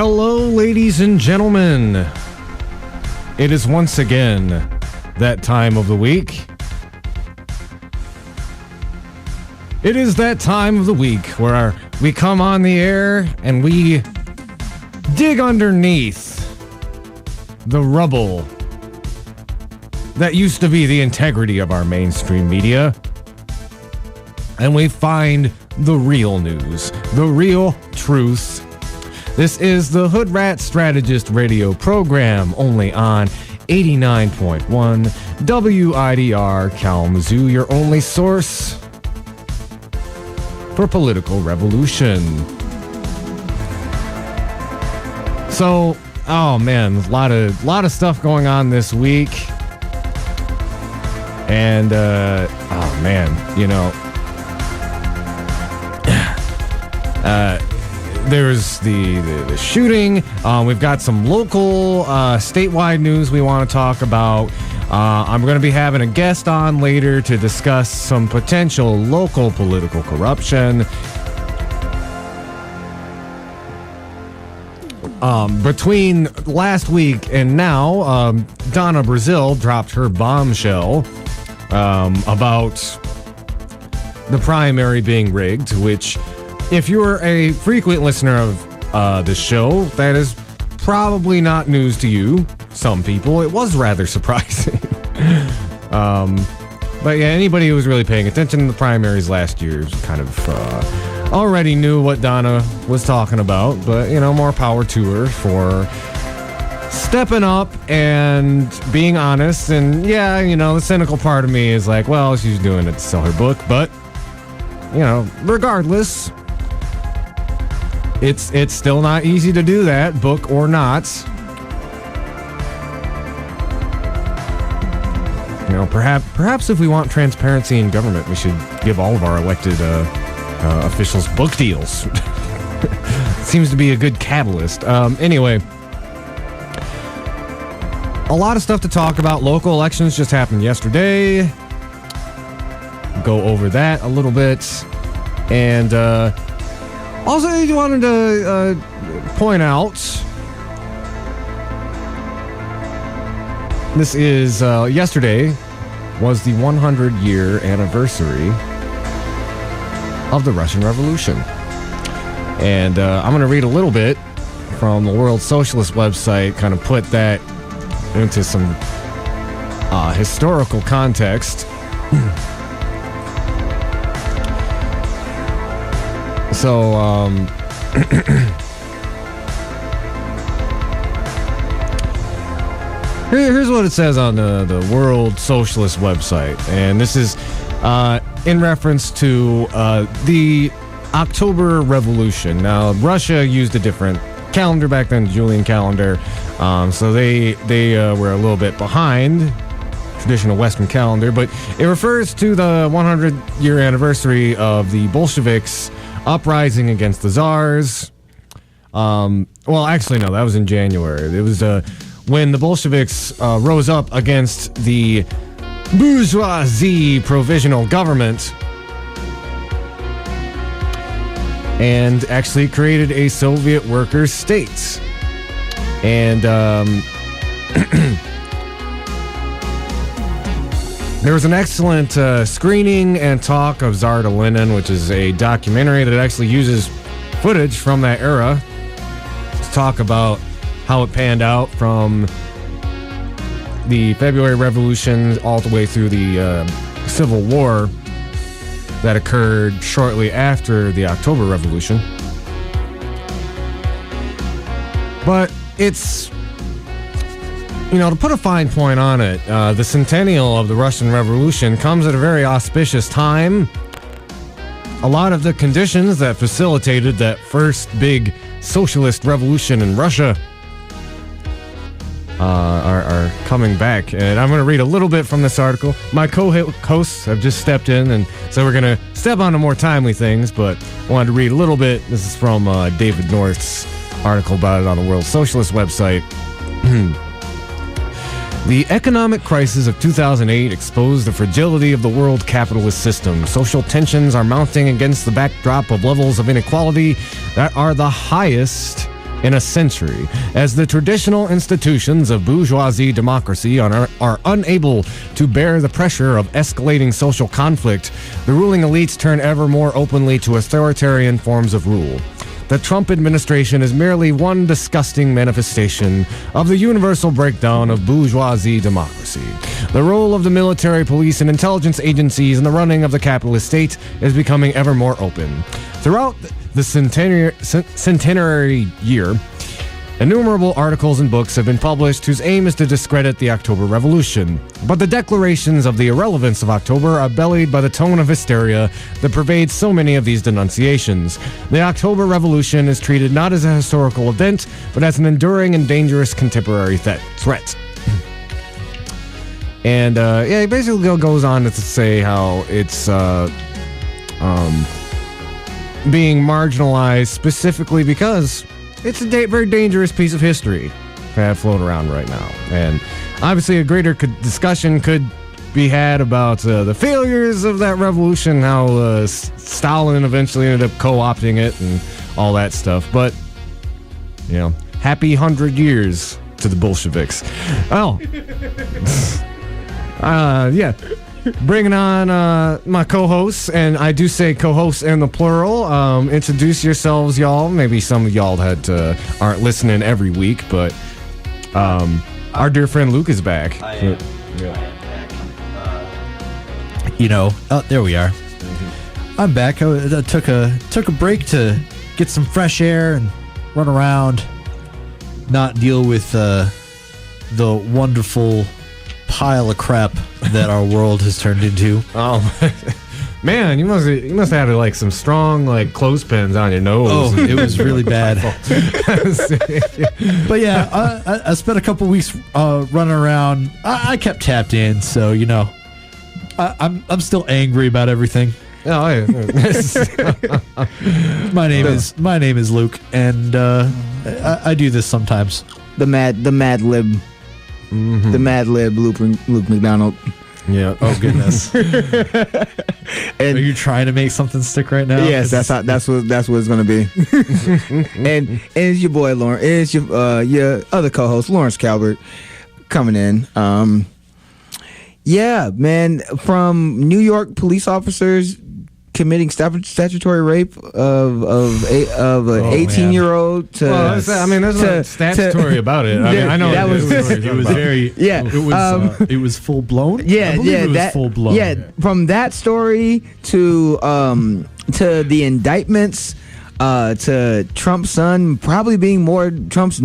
Hello, ladies and gentlemen. It is once again that time of the week. It is that time of the week where we come on the air and we dig underneath the rubble that used to be the integrity of our mainstream media, and we find the real news, the real truth. This is the Hoodrat Strategist radio program, only on 89.1 WIDR Kalamazoo, your only source for political revolution. So, oh man, a lot of stuff going on this week. And, oh man, you know, there's the shooting. We've got some local, statewide news we want to talk about. I'm going to be having a guest on later to discuss some potential local political corruption. Between last week and now, Donna Brazille dropped her bombshell about the primary being rigged, which, if you're a frequent listener of this show, that is probably not news to you. Some people, it was rather surprising. But yeah, anybody who was really paying attention to the primaries last year kind of already knew what Donna was talking about. But, you know, more power to her for stepping up and being honest. And yeah, you know, the cynical part of me is like, well, she's doing it to sell her book. But, you know, regardless, it's still not easy to do that, book or not. You know, perhaps if we want transparency in government, we should give all of our elected officials book deals. Seems to be a good catalyst. Anyway, a lot of stuff to talk about. Local elections just happened yesterday. Go over that a little bit. And also, I wanted to point out, this is, yesterday was the 100-year anniversary of the Russian Revolution. And I'm going to read a little bit from the World Socialist website, kind of put that into some historical context. So, here's what it says on the World Socialist website. And this is in reference to the October Revolution. Now, Russia used a different calendar back then, the Julian calendar. So they were a little bit behind traditional Western calendar. But it refers to the 100-year anniversary of the Bolsheviks uprising against the Tsars. Well, actually, no, that was in January. It was when the Bolsheviks rose up against the bourgeoisie provisional government and actually created a Soviet workers' state. And there was an excellent screening and talk of Tsar to Lenin, which is a documentary that actually uses footage from that era to talk about how it panned out from the February Revolution all the way through the Civil War that occurred shortly after the October Revolution. But it's, you know, to put a fine point on it, the centennial of the Russian Revolution comes at a very auspicious time. A lot of the conditions that facilitated that first big socialist revolution in Russia are coming back. And I'm going to read a little bit from this article. My co-hosts have just stepped in, and so we're going to step on to more timely things, but I wanted to read a little bit. This is from David North's article about it on the World Socialist website. The economic crisis of 2008 exposed the fragility of the world capitalist system. Social tensions are mounting against the backdrop of levels of inequality that are the highest in a century. As the traditional institutions of bourgeoisie democracy are unable to bear the pressure of escalating social conflict, the ruling elites turn ever more openly to authoritarian forms of rule. The Trump administration is merely one disgusting manifestation of the universal breakdown of bourgeoisie democracy. The role of the military, police, and intelligence agencies in the running of the capitalist state is becoming ever more open. Throughout the centenary year, innumerable articles and books have been published whose aim is to discredit the October Revolution. But the declarations of the irrelevance of October are belied by the tone of hysteria that pervades so many of these denunciations. The October Revolution is treated not as a historical event, but as an enduring and dangerous contemporary threat. And it basically goes on to say how it's being marginalized specifically because it's a very dangerous piece of history to have floating around right now. And obviously a greater discussion could be had about the failures of that revolution, how Stalin eventually ended up co-opting it and all that stuff. But, happy 100 years to the Bolsheviks. Oh. Bringing on my co-hosts, and I do say co-hosts in the plural. Introduce yourselves, y'all. Maybe some of y'all aren't listening every week, but our dear friend Luke is back. I am. There we are. I'm back. I took a break to get some fresh air and run around, not deal with the wonderful pile of crap that our world has turned into. Oh man, you must have had like some strong clothespins on your nose. Oh, it was really bad. But yeah, I spent a couple weeks running around. I kept tapped in, so I'm still angry about everything. Oh, yeah. My name is Luke, and I do this sometimes. The Mad Lib. Mm-hmm. The Mad Lib, Luke McDonald. Yeah. Oh goodness. And are you trying to make something stick right now? Yes, that's what it's gonna be. and it's your boy Lawrence. It's your other co-host Lawrence Calvert coming in. Yeah, man. From New York police officers committing statutory rape of an 18-year-old to. Well, there's nothing statutory about it. I know it was very. Yeah, it was full blown. Yeah, it was full blown. Yeah, from that story to the indictments, to Trump's son probably being more Trump's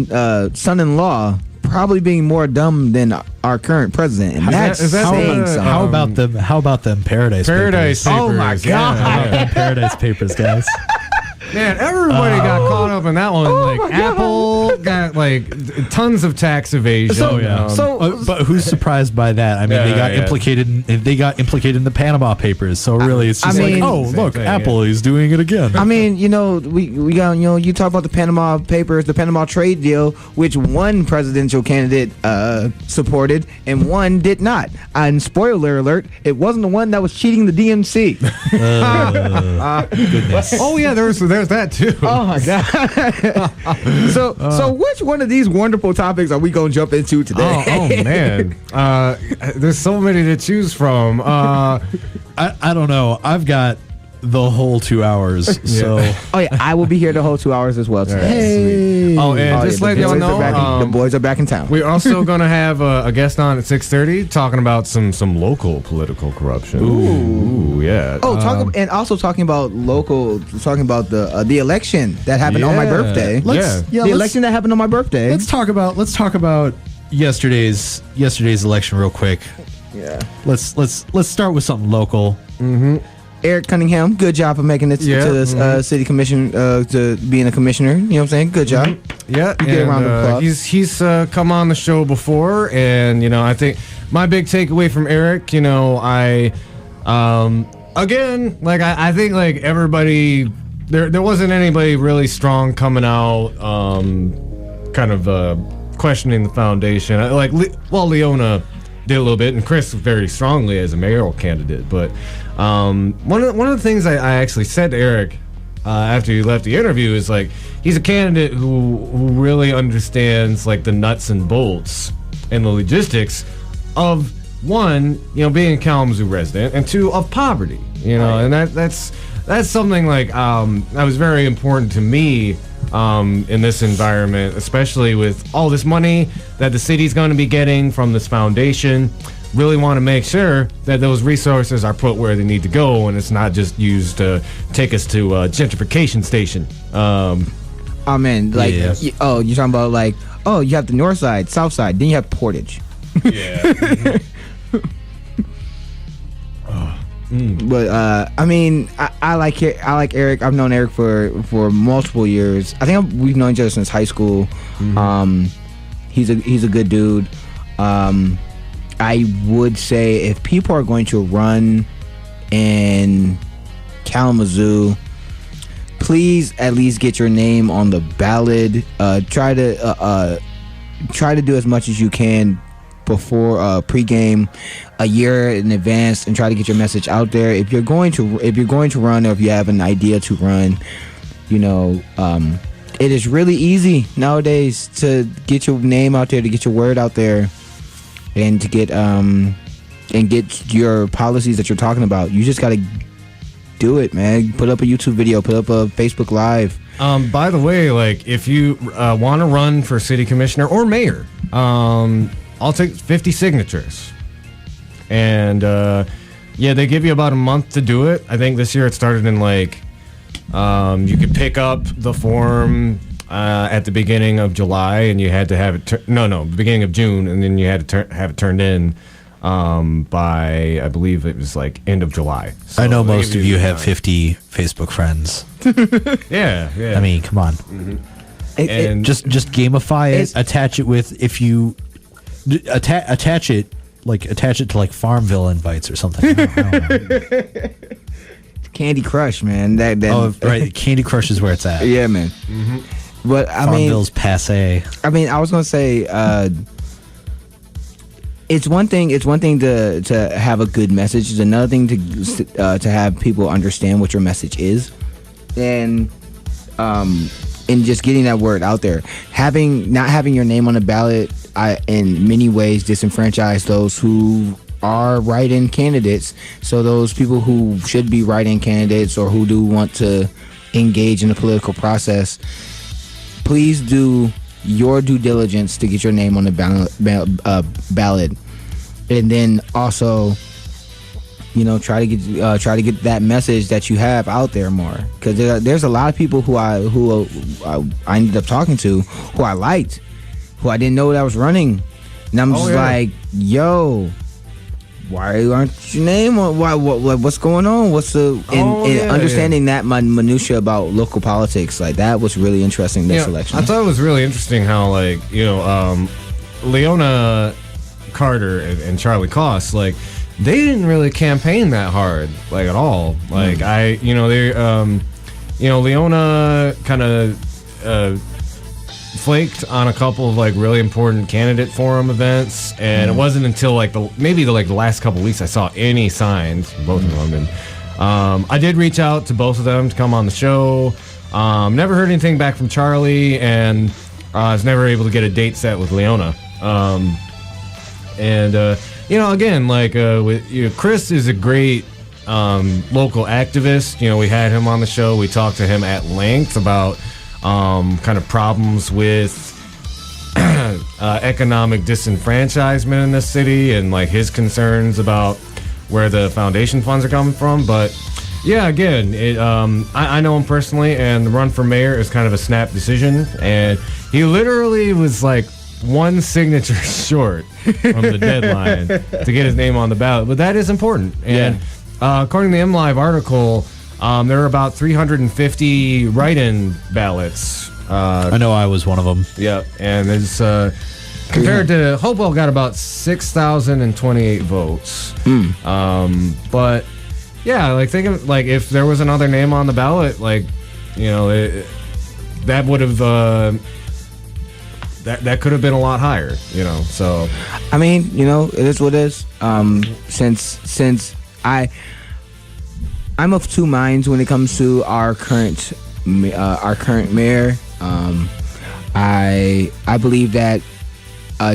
son-in-law. Probably being more dumb than our current president, and that's saying something. How about them Paradise Papers? Oh my God! Yeah, Paradise Papers, guys. Man, everybody got caught up in that one. Apple got tons of tax evasion. But who's surprised by that? I mean, they got implicated in the Panama Papers. So really, it's just look, Apple is doing it again. I mean, we got you talk about the Panama Papers, the Panama trade deal, which one presidential candidate supported and one did not. And spoiler alert, it wasn't the one that was cheating the DNC. Goodness. Oh yeah, there's that too. Oh my God. So which one of these wonderful topics are we gonna jump into today? Oh man, there's so many to choose from. I don't know. I've got the whole 2 hours. So I will be here the whole 2 hours as well today. Hey. Oh, and just let y'all know, the boys are back in town. We're also gonna have a guest on at 6:30 talking about some local political corruption. Ooh, yeah. Oh, talking about the election that happened on my birthday. The election that happened on my birthday. Let's talk about yesterday's election real quick. Yeah. Let's start with something local. Mm-hmm. Eric Cunningham, good job for making it to the city commission, to being a commissioner. You know what I'm saying? Good job. Mm-hmm. Yeah, you get a round of applause. He's come on the show before, and I think my big takeaway from Eric, I think everybody there wasn't anybody really strong coming out, kind of questioning the foundation. Leona did a little bit, and Kris very strongly as a mayoral candidate. But one of the things I actually said to Eric, after he left the interview is like he's a candidate who really understands like the nuts and bolts and the logistics of one, being a Kalamazoo resident, and two, of poverty. And that's something like that was very important to me in this environment, especially with all this money that the city's going to be getting from this foundation. Really want to make sure that those resources are put where they need to go, and it's not just used to take us to a gentrification station. Oh man, like you're talking about like, you have the north side, south side, then you have Portage. Yeah. But I mean, I like Eric. I've known Eric for multiple years. I think we've known each other since high school. Mm-hmm. He's a good dude. I would say if people are going to run in Kalamazoo, please at least get your name on the ballot. Try to do as much as you can before pregame, a year in advance, and try to get your message out there. If you're going to run, or if you have an idea to run, it is really easy nowadays to get your name out there, to get your word out there, and to get your policies that you're talking about. You just got to do it, man. Put up a YouTube video, put up a Facebook Live. By the way, like if you want to run for city commissioner or mayor, I'll take 50 signatures. And they give you about a month to do it. I think this year it started in like you could pick up the form at the beginning of July, and you had to have it beginning of June, and then you had to have it turned in by, I believe it was like end of July. So I know most of you have 50 Facebook friends. Yeah. I mean, come on. Mm-hmm. And just gamify it. Attach it with, if you attach it to like Farmville invites or something. I don't know. Candy Crush, man. Right. Candy Crush is where it's at. Yeah, man. Mm-hmm. But Farmville's passe. I mean, I was gonna say, it's one thing to have a good message. It's another thing to have people understand what your message is, and just getting that word out there. Not having your name on the ballot, in many ways disenfranchise those who are write-in candidates. So those people who should be write-in candidates, or who do want to engage in the political process, please do your due diligence to get your name on the ballot, and then also, try to get that message that you have out there more. Because there's a lot of people who I ended up talking to, who I liked, who I didn't know that was running, and I'm just like, yo, why aren't your name on? What's going on? What's the understanding that minutia about local politics, like that was really interesting this election. I thought it was really interesting how Leona Carter and Charlie Coss, like they didn't really campaign that hard, like at all. Like Leona kind of flaked on a couple of like really important candidate forum events, and it wasn't until like the last couple of weeks I saw any signs from both of them. And I did reach out to both of them to come on the show. Never heard anything back from Charlie, and I was never able to get a date set with Leona. Again, like Kris is a great local activist. We had him on the show. We talked to him at length about kind of problems with economic disenfranchisement in this city, and like his concerns about where the foundation funds are coming from. But yeah, again, I know him personally, and the run for mayor is kind of a snap decision, and he literally was like one signature short from the deadline to get his name on the ballot. But that is important. And according to the MLive article, there are about 350 write-in ballots. I know I was one of them. Yeah, and it's compared to Hopewell got about 6,028 votes. But yeah, like think of like if there was another name on the ballot, like that would have that could have been a lot higher. So I mean, it is what it is. Since I'm of two minds when it comes to our current mayor. I believe that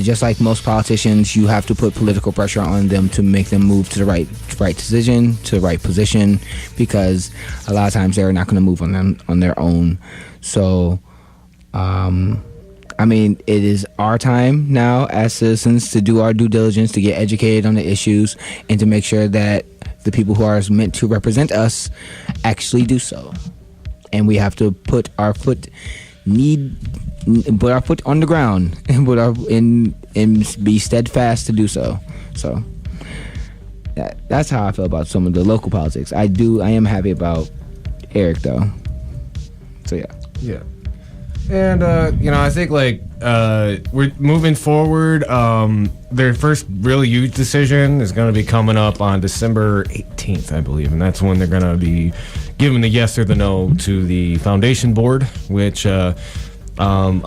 just like most politicians, you have to put political pressure on them to make them move to the right decision, to the right position, because a lot of times they're not going to move on their own. So, I mean, it is our time now as citizens to do our due diligence, to get educated on the issues, and to make sure that the people who are meant to represent us actually do so. And we have to put our foot on the ground and be steadfast to do so. So that's how I feel about some of the local politics. I am happy about Eric though. So yeah. And I think we're moving forward. Their first really huge decision is going to be coming up on December 18th, I believe, and that's when they're going to be giving the yes or the no to the foundation board. Which, again, I'm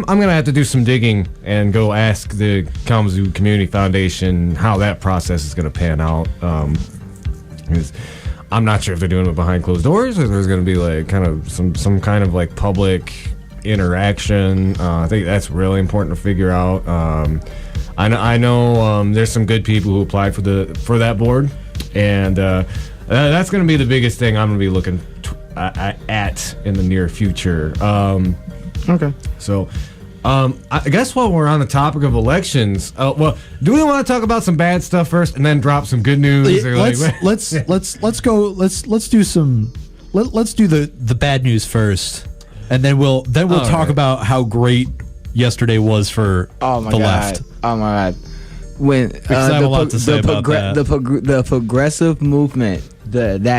going to have to do some digging and go ask the Kalamazoo Community Foundation how that process is going to pan out. Because I'm not sure if they're doing it behind closed doors or there's going to be some kind of public interaction. I think that's really important to figure out. I know there's some good people who applied for that board, and that's going to be the biggest thing I'm going to be looking at in the near future. Okay. So. I guess while we're on the topic of elections, do we want to talk about some bad stuff first and then drop some good news? Let's do the bad news first, and then we'll talk about how great yesterday was for the left. Oh my God! When I have a lot to say about that. The progressive movement, the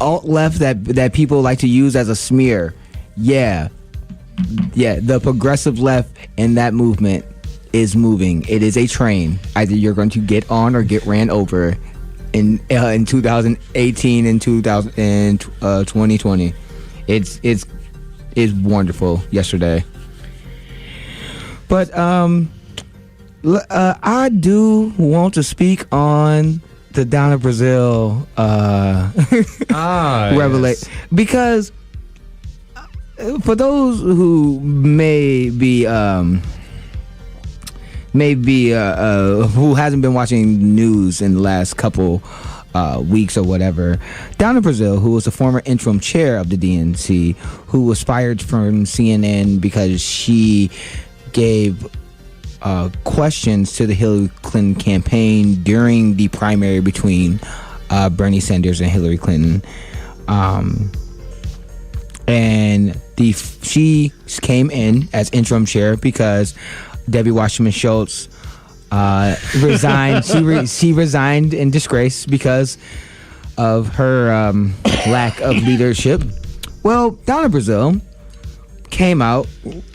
alt left that people like to use as a smear, Yeah, the progressive left in that movement is moving. It is a train. Either you're going to get on or get ran over in 2018 and 2020. It's wonderful yesterday. But I do want to speak on the Donna Brazille revelation, because for those who may be who hasn't been watching news in the last couple weeks or whatever, Donna Brazille, who was the former interim chair of the DNC, who was fired from CNN because she gave questions to the Hillary Clinton campaign during the primary between Bernie Sanders and Hillary Clinton. And she came in as interim chair because Debbie Wasserman Schultz resigned. She resigned in disgrace because of her lack of leadership. Well, Donna Brazille came out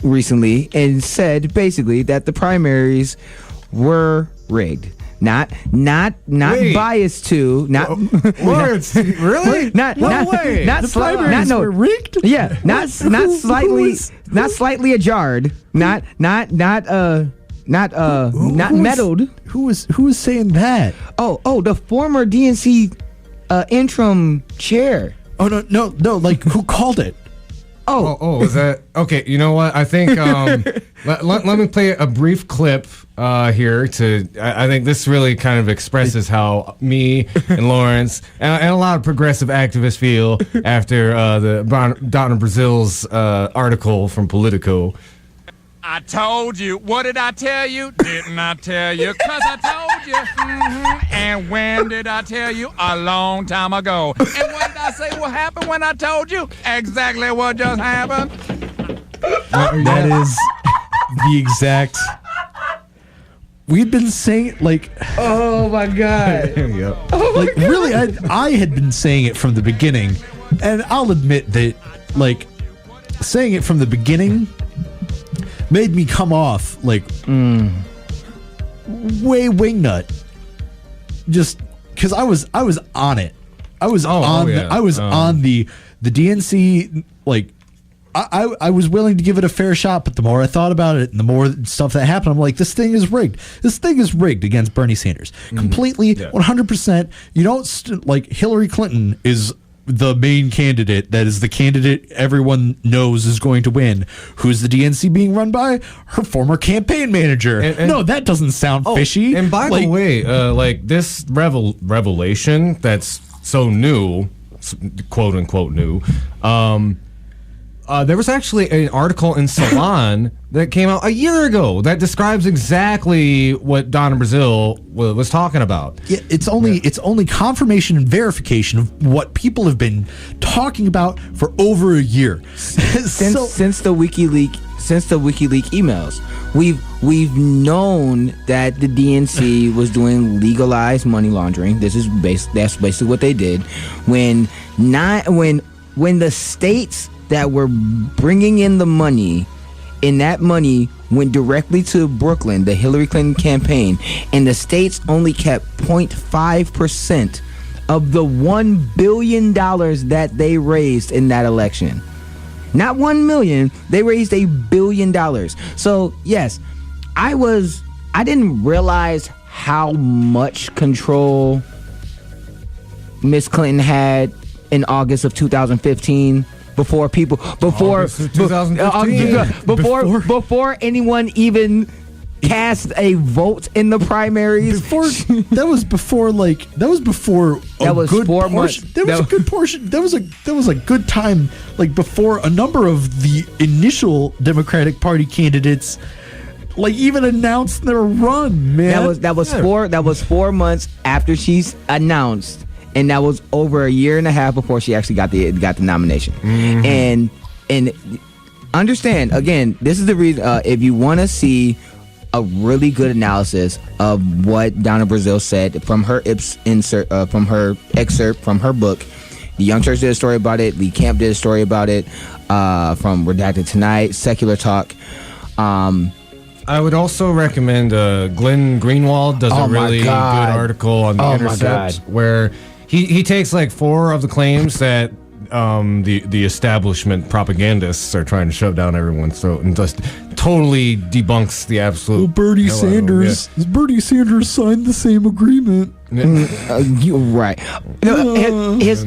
recently and said basically that the primaries were rigged. Not biased to words. Really? Not way. Not the primaries were rigged. Yeah, not slightly ajarred. Not meddled. Who was saying that? Oh, the former DNC interim chair. Oh no! Like, who called it? Oh, is that okay? You know what? I think let me play a brief clip here. I think this really kind of expresses how me and Lawrence and a lot of progressive activists feel after the Donna Brazille's article from Politico. I told you. What did I tell you? Didn't I tell you? 'Cause I told you. Mm-hmm. And when did I tell you? A long time ago. And what did I say will happen when I told you? Exactly what just happened. That is the exact... We'd been saying, like... Oh, my God. Yep. Oh my God. Really, I had been saying it from the beginning. And I'll admit that, like, saying it from the beginning made me come off like way wingnut. Just because I was on it. I was on the DNC like I was willing to give it a fair shot, but the more I thought about it and the more stuff that happened, I'm like, this thing is rigged. This thing is rigged against Bernie Sanders. Completely, 100%. You don't, like, Hillary Clinton is the main candidate. That is the candidate everyone knows is going to win. Who's the DNC being run by? Her former campaign manager. And no, that doesn't sound fishy. And by the way, like, this revelation that's so new, quote unquote new, there was actually an article in Salon that came out a year ago that describes exactly what Donna Brazille was talking about. Yeah, it's only confirmation and verification of what people have been talking about for over a year since the WikiLeaks emails. We've known that the DNC was doing legalized money laundering. That's basically what they did when the states that were bringing in the money, and that money went directly to Brooklyn, the Hillary Clinton campaign, and the states only kept 0.5% of the $1 billion that they raised in that election. Not 1 million, they raised $1 billion. So yes, I didn't realize how much control Miss Clinton had in August of 2015. Before anyone even cast a vote in the primaries. That was 4 months. That was a good time, like, before a number of the initial Democratic Party candidates, like, even announced their run, man. That was 4 months after she's announced. And that was over a year and a half before she actually got the nomination. And understand, again, this is the reason. If you want to see a really good analysis of what Donna Brazille said from her excerpt from her book, The Young Turks did a story about it. Lee Camp did a story about it. From Redacted Tonight, Secular Talk. I would also recommend Glenn Greenwald does a really good article on The Intercept where he takes like 4 of the claims that the establishment propagandists are trying to shove down everyone's throat and just totally debunks the absolute. Well, Bernie Sanders signed the same agreement. You're right. The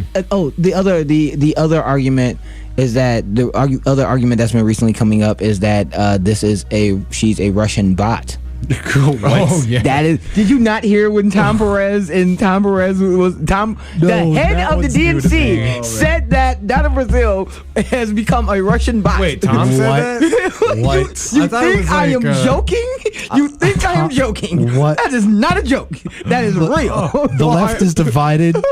other argument is that the other argument that's been recently coming up is that she's a Russian bot. Oh, yeah. That is. Did you not hear when Tom Perez was the head of the DNC said that Donna Brazille has become a Russian bot? Wait, Tom said that? What? You think I am joking? You think I am joking? What? That is not a joke. That is real. The left is divided.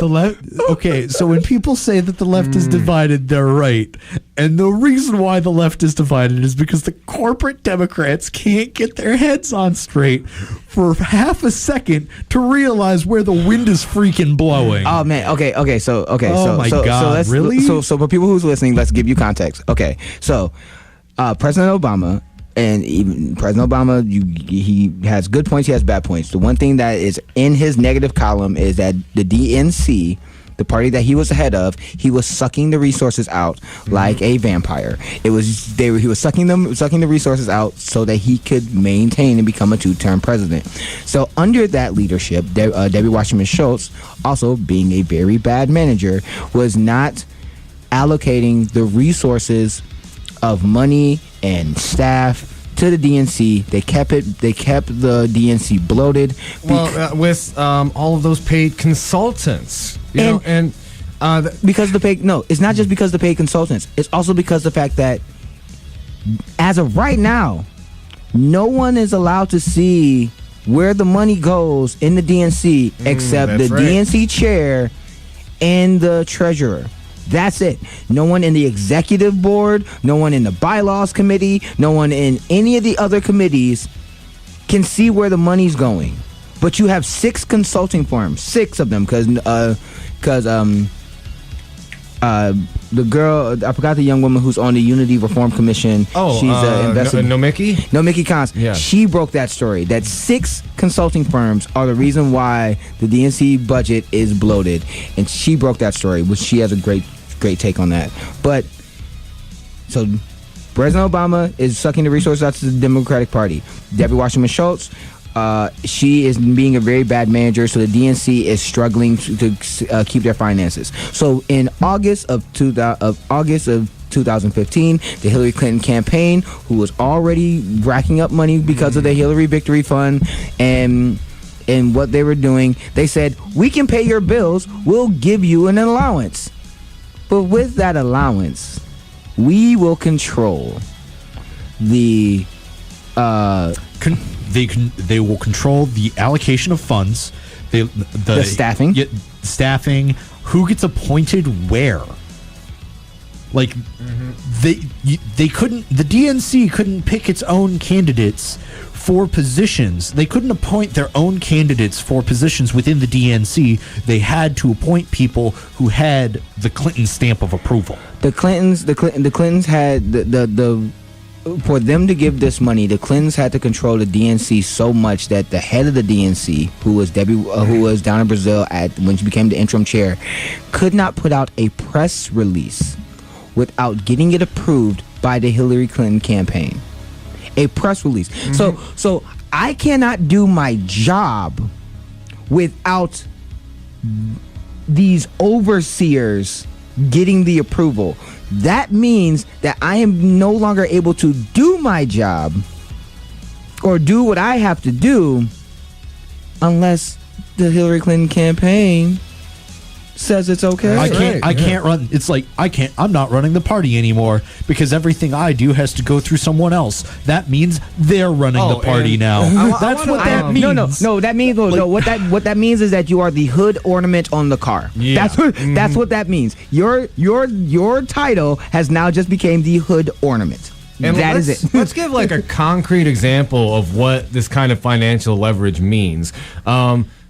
Okay, so when people say that the left is divided, they're right. And the reason why the left is divided is because the corporate Democrats can't get their heads on straight for half a second to realize where the wind is freaking blowing. Oh man. Okay. So God, really? So for people who's listening, let's give you context. Okay. So President Obama. And even President Obama, he has good points, he has bad points. The one thing that is in his negative column is that the DNC, the party that he was the head of, he was sucking the resources out like a vampire. He was sucking the resources out so that he could maintain and become a 2-term president. So under that leadership, Debbie Wasserman Schultz, also being a very bad manager, was not allocating the resources of money and staff to the DNC. They kept the DNC bloated. With all of those paid consultants, it's not just because the paid consultants. It's also because the fact that as of right now, no one is allowed to see where the money goes in the DNC except the DNC chair and the treasurer. That's it. No one in the executive board, no one in the bylaws committee, no one in any of the other committees can see where the money's going. But you have 6 consulting firms, 6 of them, because the girl, I forgot the young woman who's on the Unity Reform Commission. She's Nomiki Kans. Yeah. She broke that story. That 6 consulting firms are the reason why the DNC budget is bloated, and she broke that story, which she has a great take on that. But So President Obama is sucking the resources out to the Democratic Party. Debbie Wasserman Schultz, she is being a very bad manager, so the DNC is struggling to keep their finances. So in August of 2015, the Hillary Clinton campaign, who was already racking up money because of the Hillary Victory Fund and what they were doing, they said, we can pay your bills, we'll give you an allowance. But with that allowance, we will control the they will control the allocation of funds, the staffing, who gets appointed where. Like they couldn't, the DNC couldn't pick its own candidates for positions. They couldn't appoint their own candidates for positions within the DNC. They had to appoint people who had the Clinton stamp of approval. The Clintons had the for them to give this money, the Clintons had to control the DNC so much that the head of the DNC, who was Donna Brazille when she became the interim chair, could not put out a press release without getting it approved by the Hillary Clinton campaign. A press release. So I cannot do my job without these overseers getting the approval. That means that I am no longer able to do my job or do what I have to do unless the Hillary Clinton campaign says it's okay. I can't run. It's like I'm not running the party anymore because everything I do has to go through someone else. That means they're running the party now. That's what that means. No. That means what that means is that you are the hood ornament on the car. Yeah. That's what that means. Your title has now just became the hood ornament. And that is it. Let's give like a concrete example of what this kind of financial leverage means.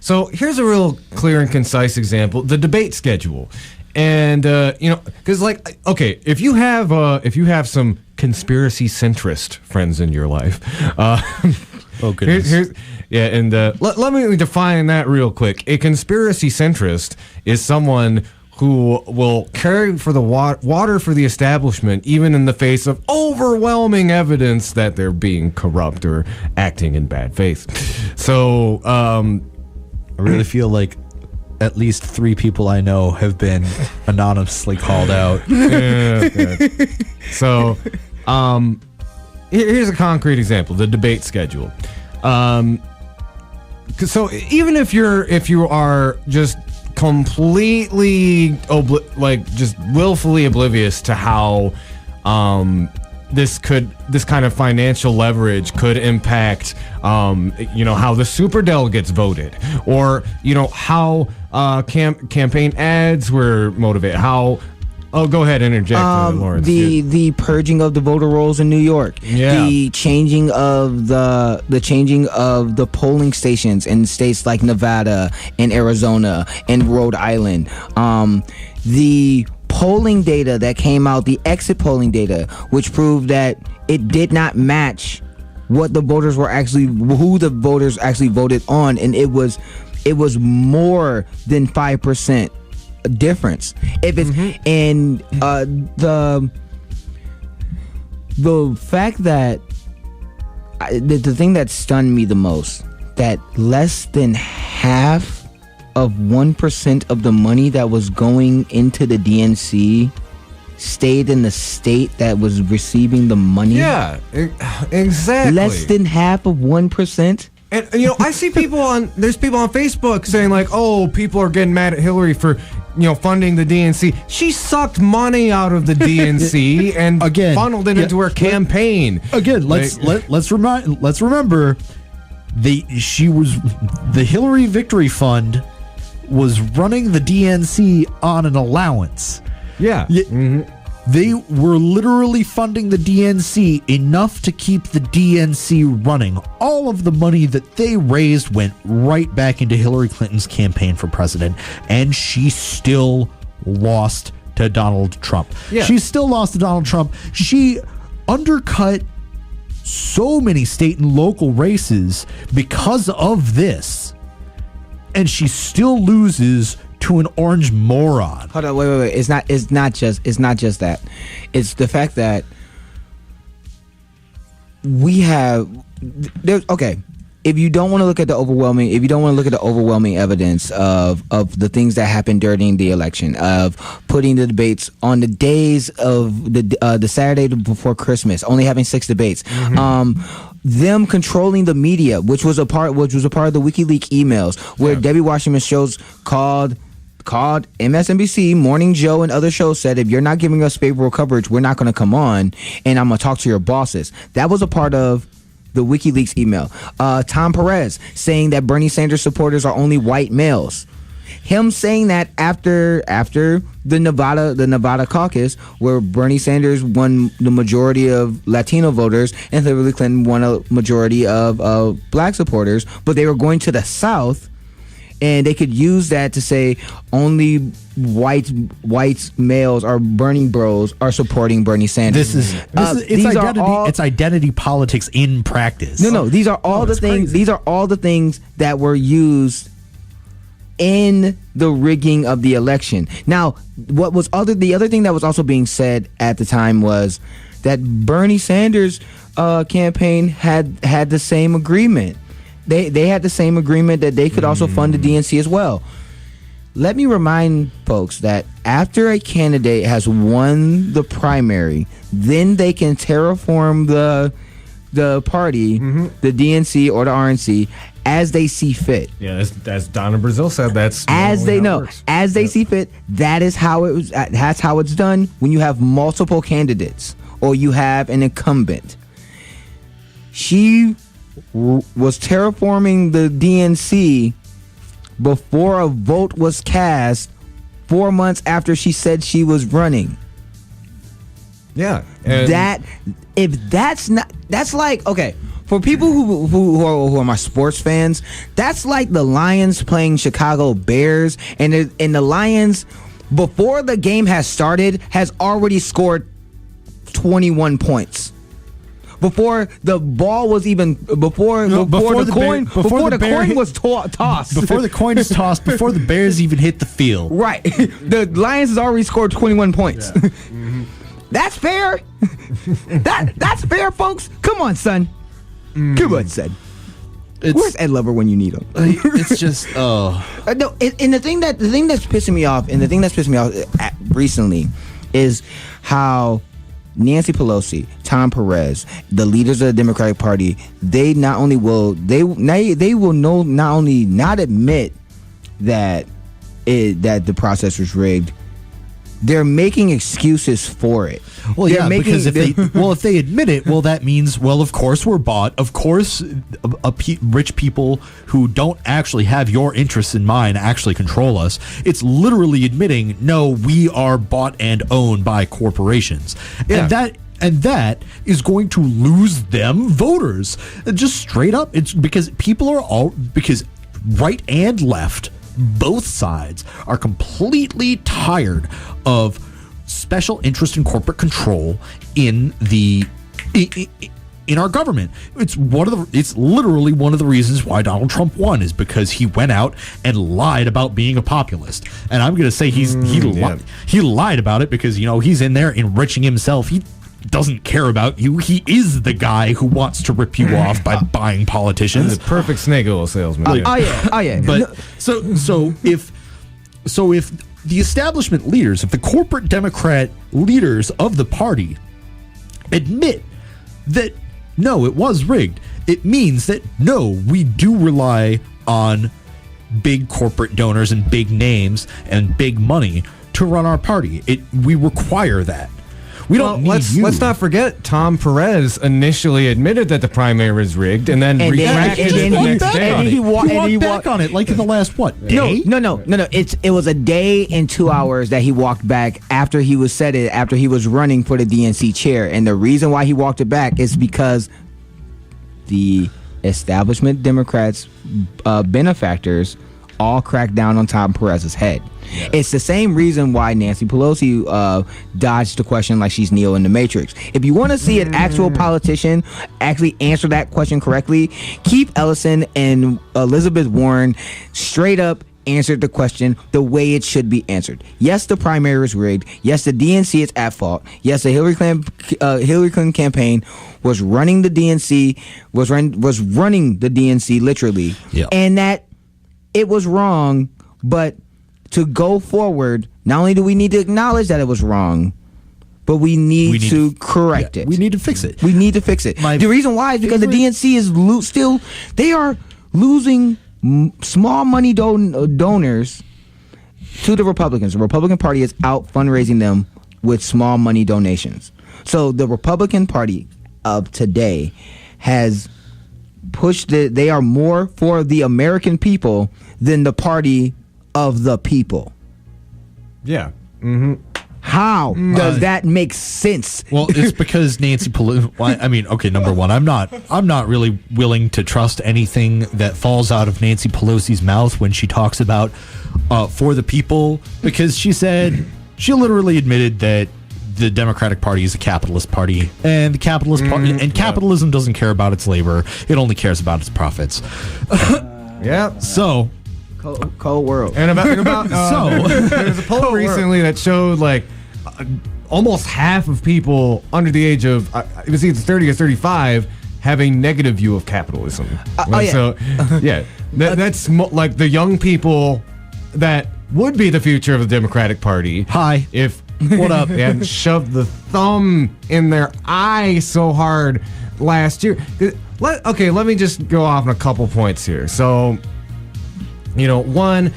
So here's a real clear and concise example: the debate schedule, and because okay, if you have some conspiracy centrist friends in your life, oh goodness, let me define that real quick. A conspiracy centrist is someone who will carry for the water for the establishment, even in the face of overwhelming evidence that they're being corrupt or acting in bad faith. So, I really feel like at least 3 people I know have been anonymously called out. Yeah. So, here's a concrete example: the debate schedule. So, even if you are just completely just willfully oblivious to how this kind of financial leverage could impact how the superdelegates voted, or how campaign ads were motivated, how go ahead, interject, Lawrence. The purging of the voter rolls in New York, the changing of the polling stations in states like Nevada and Arizona and Rhode Island, the polling data that came out, the exit polling data, which proved that it did not match what the voters were who the voters actually voted on, and it was more than 5% difference. If it's and the fact that the thing that stunned me the most, that less than half of 1% of the money that was going into the DNC stayed in the state that was receiving the money. Yeah, exactly. Less than half of 1%. And I see there's people on Facebook saying like, oh, people are getting mad at Hillary for funding the DNC. She sucked money out of the DNC and funneled it into her campaign. Let's remember the Hillary Victory Fund was running the DNC on an allowance. Yeah. They were literally funding the DNC enough to keep the DNC running. All of the money that they raised went right back into Hillary Clinton's campaign for president, and she still lost to Donald Trump. Yeah. She still lost to Donald Trump. She undercut so many state and local races because of this, and she still loses to an orange moron. Hold on, wait. It's not just that. It's the fact that we have okay. If you don't want to look at the overwhelming evidence of the things that happened during the election, of putting the debates on the days of the Saturday before Christmas, only having 6 debates, them controlling the media, which was a part of the WikiLeaks emails, where Debbie Wasserman shows called MSNBC, Morning Joe, and other shows said, if you're not giving us favorable coverage, we're not going to come on, and I'm going to talk to your bosses. That was a part of the WikiLeaks email. Tom Perez saying that Bernie Sanders supporters are only white males. Him saying that after the Nevada caucus, where Bernie Sanders won the majority of Latino voters and Hillary Clinton won a majority of black supporters, but they were going to the South, and they could use that to say only white males or Bernie bros are supporting Bernie Sanders. It's identity politics in practice. No, these are all the things. Crazy. These are all the things that were used in the rigging of the election. Now, the other thing that was also being said at the time was that Bernie Sanders' campaign had the same agreement. They had the same agreement that they could also fund the DNC as well. Let me remind folks that after a candidate has won the primary, then they can terraform the party, the DNC or the RNC, as they see fit. Yeah, as Donna Brazille said, that's as they know, as they see fit. That is how it was. That's how it's done when you have multiple candidates or you have an incumbent. She was terraforming the DNC before a vote was cast 4 months after she said she was running. Yeah. That's like, okay, for people who are my sports fans, that's like the Lions playing Chicago Bears, and the Lions, before the game has started, has already scored 21 points. Before the ball was even before the coin was tossed. Before the coin is tossed, before the Bears even hit the field. Right. The Lions has already scored 21 points. Yeah. That's fair. That's fair, folks. Come on, son. Come on, son. Where's Ed Lover when you need him? It's just no. And the thing that's pissing me off, recently, is how Nancy Pelosi, Tom Perez, the leaders of the Democratic Party, they will not only not admit that the process was rigged, they're making excuses for it. Well, because if they admit it, that means, of course we're bought. Of course, rich people who don't actually have your interests in mind actually control us. It's literally admitting, no, we are bought and owned by corporations, and that is going to lose them voters. Just straight up, it's because because right and left, both sides are completely tired of special interest and corporate control in our government. It's literally one of the reasons why Donald Trump won, is because he went out and lied about being a populist. And I'm going to say he lied about it because he's in there enriching himself. He doesn't care about you. He is the guy who wants to rip you off by buying politicians. The perfect snake oil salesman. Oh yeah. But so if the establishment leaders, if the corporate Democrat leaders of the party admit that no, it was rigged, it means that no, we do rely on big corporate donors and big names and big money to run our party. We require that. We don't need you. Let's not forget, Tom Perez initially admitted that the primary was rigged, and then retracted it the next day. And he walked back on it, like in the last day? No. It was a day and 2 hours that he walked back after he was running for the DNC chair, and the reason why he walked it back is because the establishment Democrats benefactors all cracked down on Tom Perez's head. Yes. It's the same reason why Nancy Pelosi dodged the question like she's Neo in the Matrix. If you want to see an actual politician actually answer that question correctly, Keith Ellison and Elizabeth Warren straight up answered the question the way it should be answered. Yes, the primary was rigged. Yes, the DNC is at fault. Yes, the Hillary Clinton campaign was running the DNC, was running the DNC literally, and that it was wrong. But to go forward, not only do we need to acknowledge that it was wrong, but we need to correct it. We need to fix it. We need to fix it. The reason why is because the DNC is they are losing small money donors to the Republicans. The Republican Party is out fundraising them with small money donations. So the Republican Party of today has pushed they are more for the American people than the party of the people. Yeah. How does that make sense? Well, it's because Nancy Pelosi. Well, I mean, okay, number one, I'm not really willing to trust anything that falls out of Nancy Pelosi's mouth when she talks about for the people, because she literally admitted that the Democratic Party is a capitalist party, and the capitalist party and capitalism doesn't care about its labor; it only cares about its profits. So. Cold world. And about there's a poll recently that showed like almost half of people under the age of it was either 30 or 35 have a negative view of capitalism. So that's like the young people that would be the future of the Democratic Party. Hi. If what up? They hadn't shoved the thumb in their eye so hard last year. Let me just go off on a couple points here. So. One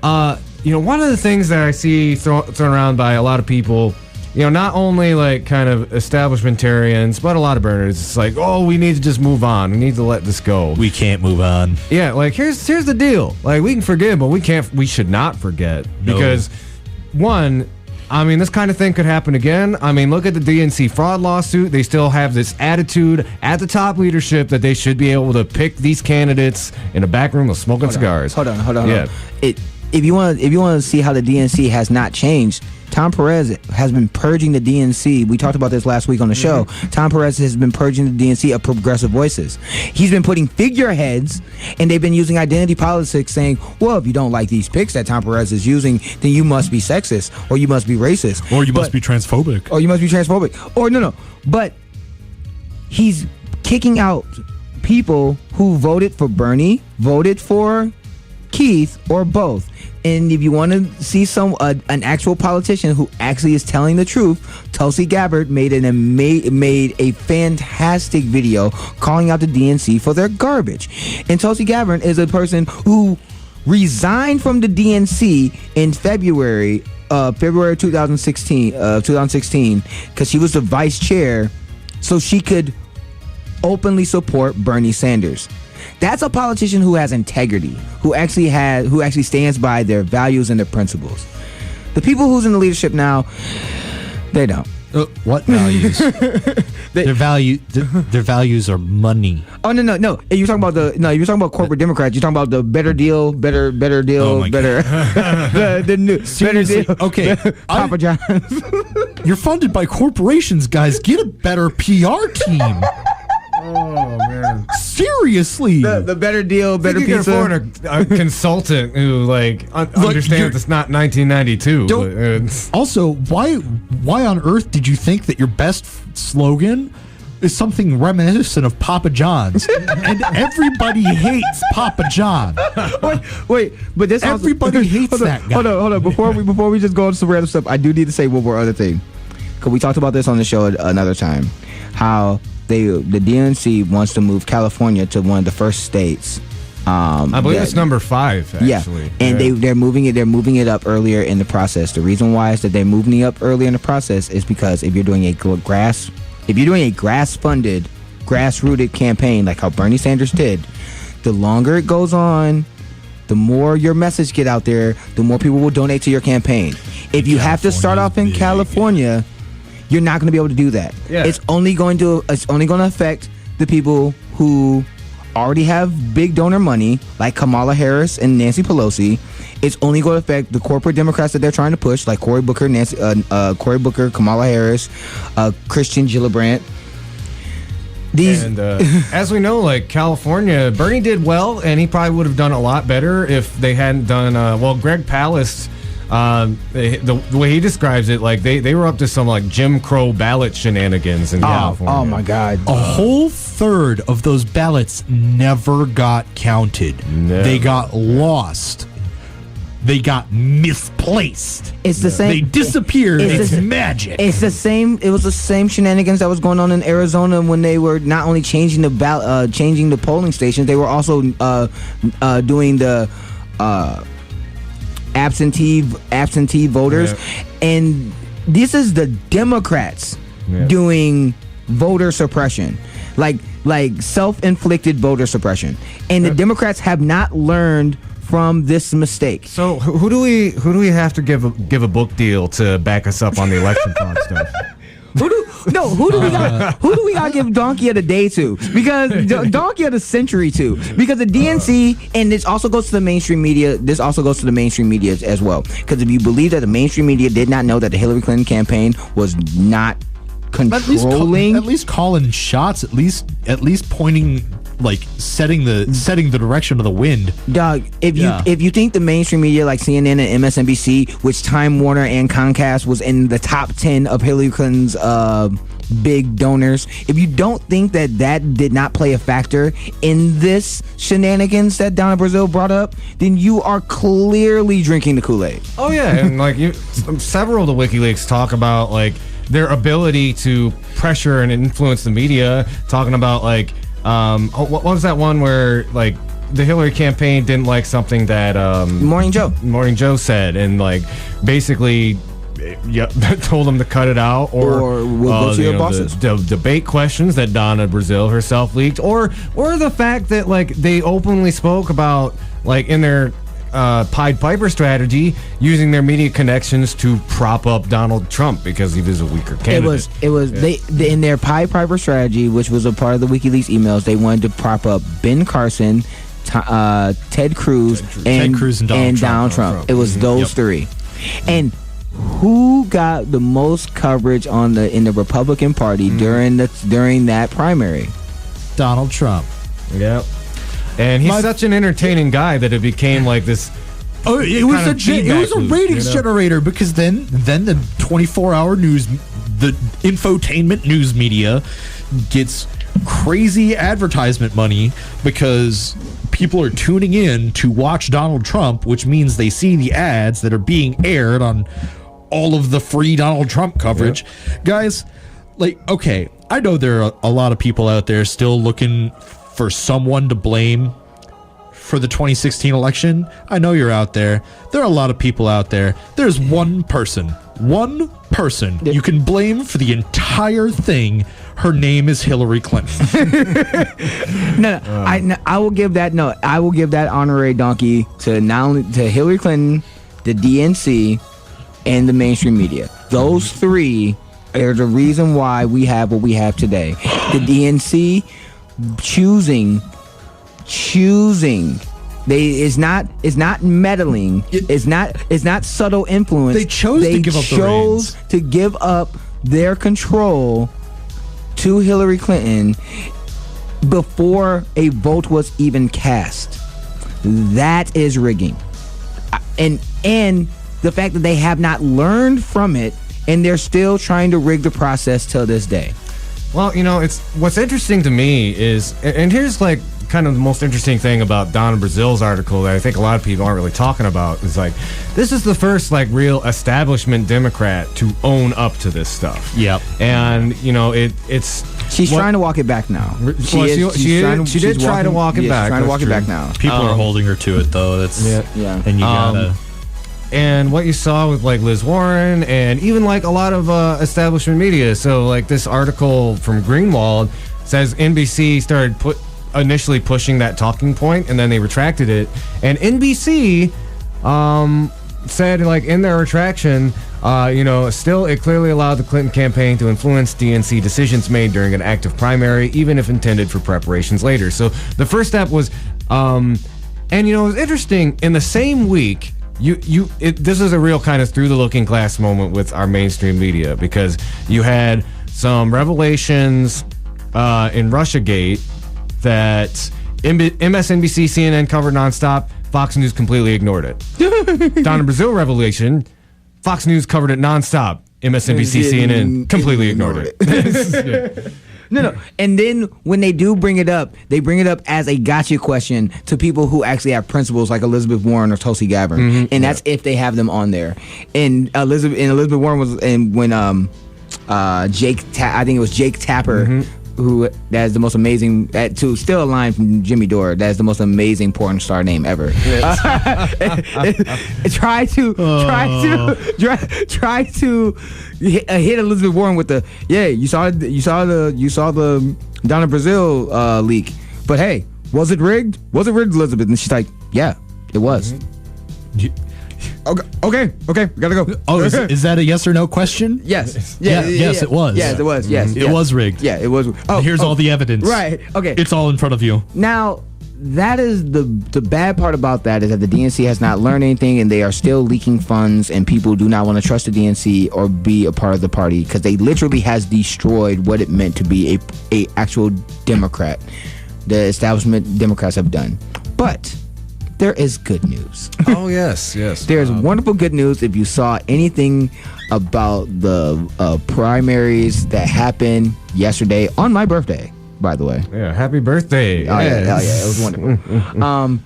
of the things that I see thrown around by a lot of people, not only like kind of establishmentarians, but a lot of burners, it's like, oh, we need to just move on. We need to let this go. We can't move on. Yeah, like here's the deal. Like we can forgive, but we should not forget. No. Because one, I mean, this kind of thing could happen again. I mean, look at the DNC fraud lawsuit. They still have this attitude at the top leadership that they should be able to pick these candidates in a back room with smoking cigars. Hold on. Yeah. If you want to see how the DNC has not changed, Tom Perez has been purging the DNC. We talked about this last week on the show. Tom Perez has been purging the DNC of progressive voices. He's been putting figureheads, and they've been using identity politics, saying, well, if you don't like these picks that Tom Perez is using, then you must be sexist, or you must be racist. Or you must be transphobic. Or no. But he's kicking out people who voted for Bernie, voted for Keith, or both. And if you want to see an actual politician who actually is telling the truth, Tulsi Gabbard made a fantastic video calling out the DNC for their garbage. And Tulsi Gabbard is a person who resigned from the DNC in February 2016, because she was the vice chair, so she could openly support Bernie Sanders. That's a politician who has integrity, who actually stands by their values and their principles. The people who's in the leadership now, they don't. What values? Their values are money. Oh no! You're talking about corporate Democrats. You're talking about the better deal, better deal, oh my better the new seriously, better deal. Okay, Papa John's. You're funded by corporations, guys. Get a better PR team. Oh man! Seriously, the better deal, better pizza. pizza. You can afford a consultant who understands it's not 1992. Also, why on earth did you think that your best slogan is something reminiscent of Papa John's? And everybody hates Papa John. Wait, but this everybody hates that guy. Hold on. Before we just go on some random stuff, I do need to say one more other thing, because we talked about this on the show another time. How the DNC wants to move California to one of the first states. I believe it's number 5. Actually. Yeah, and they're moving it up earlier in the process. The reason why is that they're moving it up earlier in the process is because if you're doing a grass-funded, grass-rooted campaign like how Bernie Sanders did, the longer it goes on, the more your message get out there, the more people will donate to your campaign. If you have to start off in California, you're not going to be able to do that. Yeah. It's only going to affect the people who already have big donor money, like Kamala Harris and Nancy Pelosi. It's only going to affect the corporate Democrats that they're trying to push, like Cory Booker, Kamala Harris, Christian Gillibrand. And as we know, like California, Bernie did well, and he probably would have done a lot better if they hadn't done. Greg Palast, the way he describes it, like they were up to some like Jim Crow ballot shenanigans in California. Oh my God! A whole third of those ballots never got counted. Never. They got lost. They got misplaced. It's the same. They disappeared. It's the- magic. It's the same. It was the same shenanigans that was going on in Arizona when they were not only changing changing the polling stations, they were also doing the absentee voters, and this is the Democrats doing voter suppression, like self-inflicted voter suppression, and the Democrats have not learned from this mistake. So who do we have to give a book deal to back us up on the election fraud stuff? Who do we got to give Donkey of the Day to? Because Donkey of the Century to? Because the DNC, and this also goes to the mainstream media. This also goes to the mainstream media as well. Because if you believe that the mainstream media did not know that the Hillary Clinton campaign was not controlling, at least calling shots, at least pointing, like setting the direction of the wind. Doug, if you think the mainstream media like CNN and MSNBC, which Time Warner and Comcast was in the top 10 of Hillary Clinton's big donors, if you don't think that did not play a factor in this shenanigans that Donna Brazille brought up, then you are clearly drinking the Kool-Aid. Oh yeah, and like several of the WikiLeaks talk about like their ability to pressure and influence the media, talking about like what was that one where like the Hillary campaign didn't like something that Morning Joe said, and like basically told them to cut it out, or we'll go to your bosses. The debate questions that Donna Brazille herself leaked, or the fact that like they openly spoke about like in their Pied Piper strategy, using their media connections to prop up Donald Trump because he was a weaker candidate. It was they in their Pied Piper strategy, which was a part of the WikiLeaks emails. They wanted to prop up Ben Carson, Ted Cruz, and Donald Trump. It was those three. And who got the most coverage in the Republican Party during that primary? Donald Trump. Yep. And he's such an entertaining guy that it became like this. Oh, it was a ratings generator, because then the 24-hour news, the infotainment news media gets crazy advertisement money because people are tuning in to watch Donald Trump, which means they see the ads that are being aired on all of the free Donald Trump coverage. Guys, like, okay, I know there are a lot of people out there still looking for someone to blame for the 2016 election. I know you're out there. There are a lot of people out there. There's one person you can blame for the entire thing. Her name is Hillary Clinton. I will give that honorary donkey to not only to Hillary Clinton, the DNC, and the mainstream media. Those three are the reason why we have what we have today. The DNC choosing is not meddling. It's not subtle influence. They chose to give up their control to Hillary Clinton before a vote was even cast. That is rigging. And the fact that they have not learned from it, and they're still trying to rig the process till this day. Well, it's what's interesting to me is, and here's like kind of the most interesting thing about Donna Brazille's article that I think a lot of people aren't really talking about is like, this is the first like real establishment Democrat to own up to this stuff. Yep. And it's she's trying to walk it back now. She did try to walk it back. She's trying to walk it back now. People are holding her to it though. That's yeah. And you gotta. And what you saw with like Liz Warren and even like a lot of establishment media. So like this article from Greenwald says NBC started initially pushing that talking point, and then they retracted it. And NBC said like in their retraction, still it clearly allowed the Clinton campaign to influence DNC decisions made during an active primary, even if intended for preparations later. So the first step was, and it was interesting. In the same week, this is a real kind of through the looking glass moment with our mainstream media, because you had some revelations in Russiagate that MSNBC, CNN covered nonstop. Fox News completely ignored it. Donna Brazille revelation, Fox News covered it nonstop. MSNBC, CNN completely ignored it. No. And then when they do bring it up, they bring it up as a gotcha question to people who actually have principles like Elizabeth Warren or Tulsi Gabbard. And that's if they have them on there. And Elizabeth Warren was, and when I think it was Jake Tapper, who that is the most amazing, to steal a line from Jimmy Dore, that is the most amazing porn star name ever. Try to hit Elizabeth Warren with the you saw the Donna Brazille leak, but hey, was it rigged? Was it rigged, Elizabeth? And she's like, yeah, it was. Okay, gotta go. Oh, is that a yes or no question? Yes. Yes, it was. Yes, it was. Yes, it was rigged. Yeah, it was. Here's all the evidence. Right. Okay. It's all in front of you. Now, that is the bad part about that is that the DNC has not learned anything, and they are still leaking funds, and people do not want to trust the DNC or be a part of the party because they literally has destroyed what it meant to be a actual Democrat. The establishment Democrats have done, but there is good news. Oh, yes. There's wonderful good news if you saw anything about the primaries that happened yesterday on my birthday, by the way. Yeah, happy birthday. Oh, yeah, it was wonderful.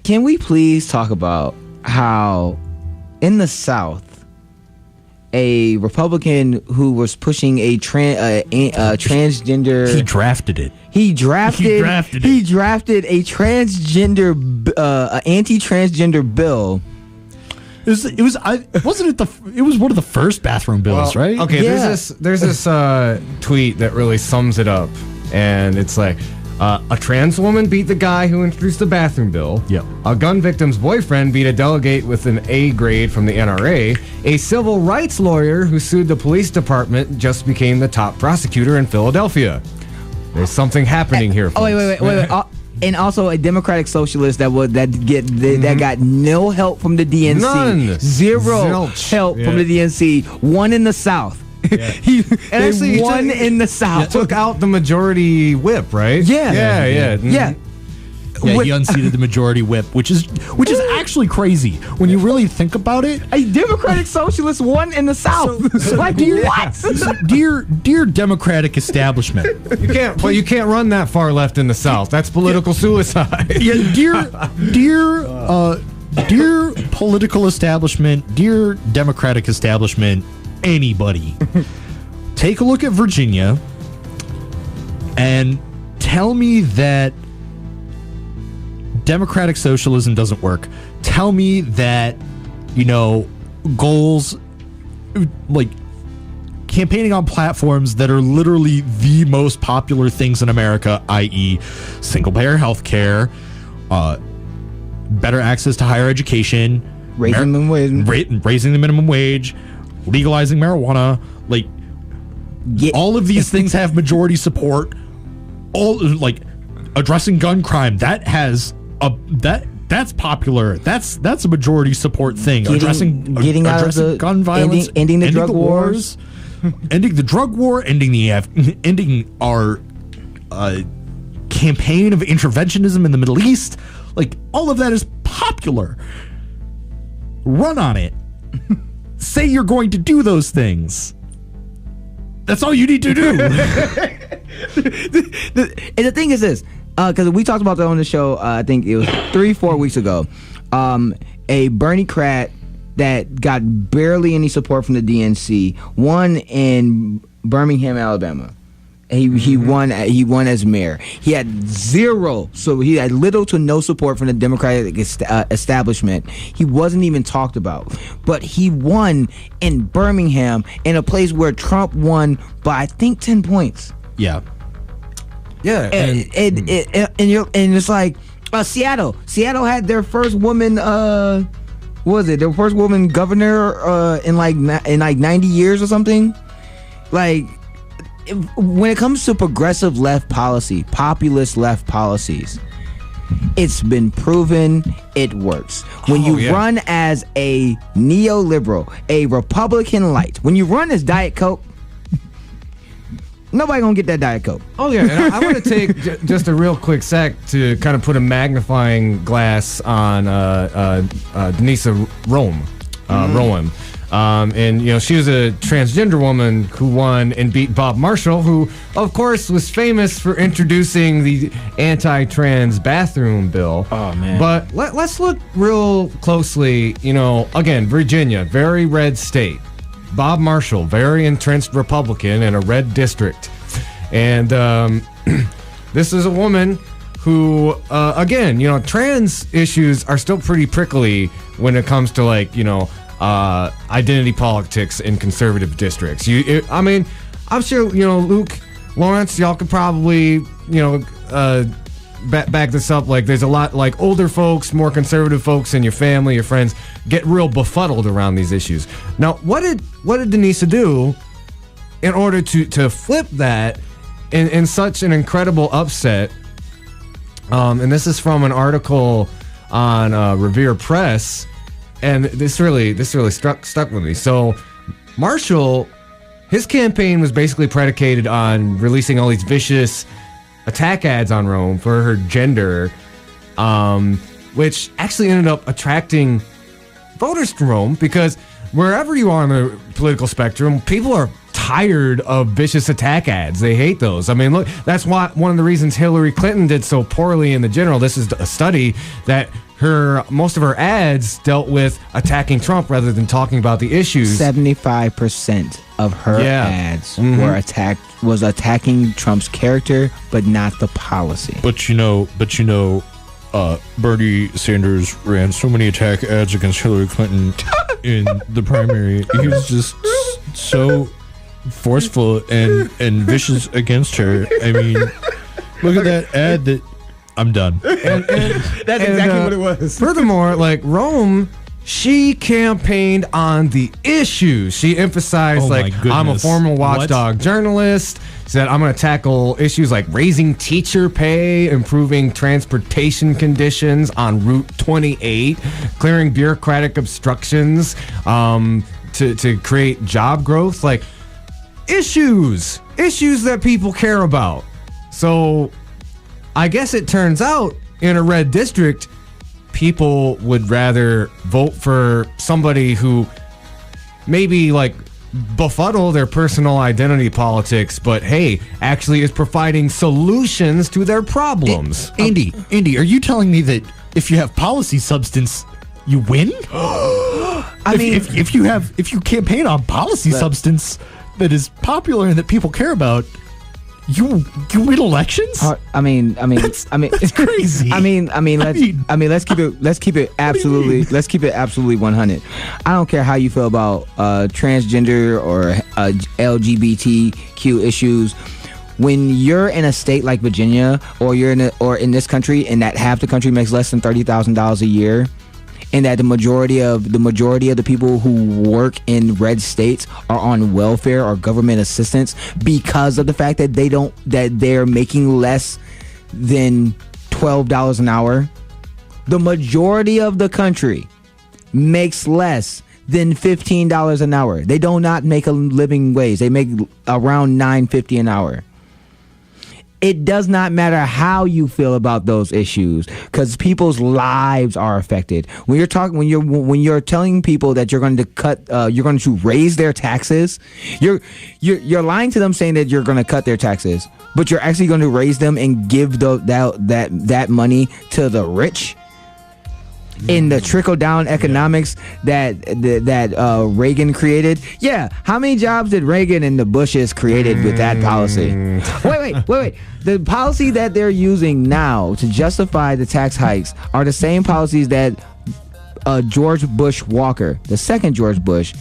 Can we please talk about how in the South, a Republican who was pushing a transgender... He drafted it. He drafted a transgender, anti-transgender bill. It was one of the first bathroom bills, right? Okay, Yeah. there's this tweet that really sums it up, and it's like, a trans woman beat the guy who introduced the bathroom bill. Yep. A gun victim's boyfriend beat a delegate with an A grade from the NRA. A civil rights lawyer who sued the police department just became the top prosecutor in Philadelphia. There's something happening here. Oh, wait. And also a Democratic socialist that got no help from the DNC. None. Zero Zilch. help from the DNC. One in the South. Yeah. He won in the South. Took out the majority whip, right? Yeah. Yeah. Yeah. Yeah, he unseated the majority whip, which is actually crazy when you really think about it. A Democratic socialist won in the South. Dear Democratic establishment, You can't run that far left in the South. That's political suicide. yeah, dear political establishment, dear Democratic establishment, anybody, take a look at Virginia and tell me that Democratic socialism doesn't work. Tell me that, goals like campaigning on platforms that are literally the most popular things in America, i.e. single-payer health care, better access to higher education, Raising the minimum wage, legalizing marijuana, all of these things have majority support. Addressing gun crime, that's popular. That's a majority support thing. Addressing gun violence, ending the drug wars, ending the drug war, ending our campaign of interventionism in the Middle East. All of that is popular. Run on it. Say you're going to do those things. That's all you need to do. And the thing is this, because we talked about that on the show, I think it was 3-4 weeks ago. A Bernie-crat that got barely any support from the DNC won in Birmingham, Alabama. He won as mayor. He had zero, so he had little to no support from the Democratic establishment. He wasn't even talked about, but he won in Birmingham, in a place where Trump won by I think 10 points. Yeah. And it's like Seattle. Seattle had their first woman. Their first woman governor in 90 years or something. When it comes to progressive left policy, populist left policies, it's been proven it works. When you run as a neoliberal, a Republican light, when you run as Diet Coke, Nobody gonna get that Diet Coke. Oh yeah, and I want to take just a real quick sec to kind of put a magnifying glass on Denisa Rome. And she was a transgender woman who won and beat Bob Marshall, who of course was famous for introducing the anti-trans bathroom bill. Oh man. But let's look real closely. Again, Virginia, very red state. Bob Marshall, very entrenched Republican in a red district. And this is a woman who, again, trans issues are still pretty prickly when it comes to identity politics in conservative districts. I'm sure, Luke, Lawrence, y'all could probably, back this up. Like, there's a lot, like, older folks, more conservative folks in your family, your friends, get real befuddled around these issues. Now, what did Denisa do in order to flip that in such an incredible upset? And this is from an article on Revere Press, and this really stuck with me. So, Marshall, his campaign was basically predicated on releasing all these vicious attack ads on Rome for her gender, which actually ended up attracting voters to Rome, because wherever you are on the political spectrum, people are tired of vicious attack ads. They hate those. I mean, look, that's why one of the reasons Hillary Clinton did so poorly in the general. This is a study that most of her ads dealt with attacking Trump rather than talking about the issues. 75% of her ads was attacking Trump's character, but not the policy. But Bernie Sanders ran so many attack ads against Hillary Clinton in the primary. He was just so forceful and vicious against her. I mean, look at that ad that... I'm done. And that's exactly what it was. Furthermore, like, Rome, she campaigned on the issues. She emphasized, I'm a former watchdog journalist. Said, I'm going to tackle issues like raising teacher pay, improving transportation conditions on Route 28, clearing bureaucratic obstructions to create job growth. Like, issues that people care about. So I guess it turns out in a red district, people would rather vote for somebody who maybe befuddle their personal identity politics, but hey, actually is providing solutions to their problems. Andy, are you telling me that if you have policy substance, you win? If you campaign on policy substance that is popular and that people care about, you win elections? It's crazy. Let's keep it absolutely 100. I don't care how you feel about transgender or LGBTQ issues. When you're in a state like Virginia, or you're in this country, and that half the country makes less than $30,000 a year, and that the majority of the people who work in red states are on welfare or government assistance because of the fact that they're making less than $12 an hour. The majority of the country makes less than $15 an hour. They do not make a living wage. They make around $9.50 an hour. It does not matter how you feel about those issues, because people's lives are affected. When you're telling people that you're going to raise their taxes, you're lying to them, saying that you're going to cut their taxes, but you're actually going to raise them and give that money to the rich. In the trickle-down economics that Reagan created. Yeah, how many jobs did Reagan and the Bushes created with that policy? Wait. The policy that they're using now to justify the tax hikes are the same policies that George Bush Walker, the second George Bush,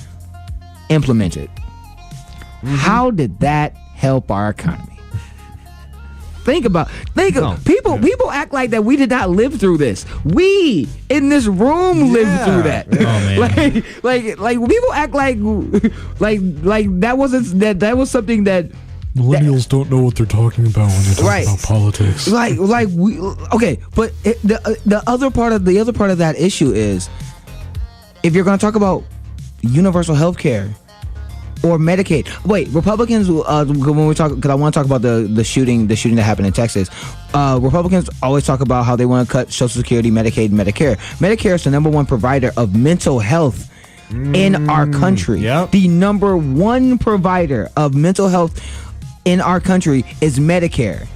implemented. How did that help our economy? People act like that we did not live through this. We in this room lived through that. Oh man. like people act like that was something that millennials don't know what they're talking about when they talk about politics. But the other part of that issue is, if you're going to talk about universal health care, or Medicaid. Wait, Republicans, when we talk, because I want to talk about the shooting that happened in Texas. Republicans always talk about how they want to cut Social Security, Medicaid, and Medicare. Medicare is the number one provider of mental health in our country. Yep. The number one provider of mental health in our country is Medicare,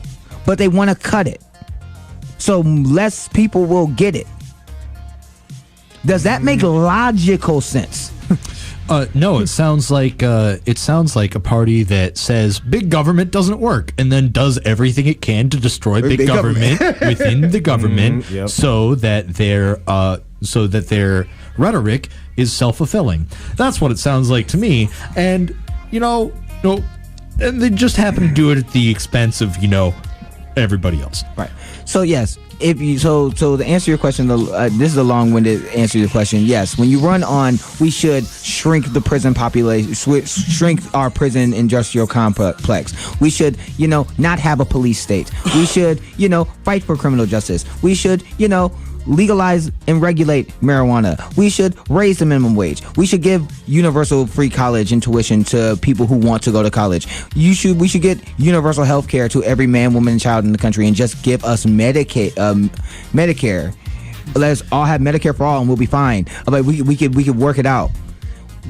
but they want to cut it so less people will get it. Does that make logical sense? No, it sounds like a party that says big government doesn't work and then does everything it can to destroy big government within the government, so that their rhetoric is self-fulfilling. That's what it sounds like to me. And and they just happen to do it at the expense of everybody else. Right. So yes, if you so to answer your question, this is a long-winded answer to your question. Yes, when you run on, we should shrink the prison population, shrink our prison industrial complex. We should, not have a police state. We should, fight for criminal justice. We should, legalize and regulate marijuana. We should raise the minimum wage. We should give universal free college and tuition to people who want to go to college. We should get universal health care to every man, woman, and child in the country, and just give us Medicare. Let's all have Medicare for all, and we'll be fine. But we could work it out.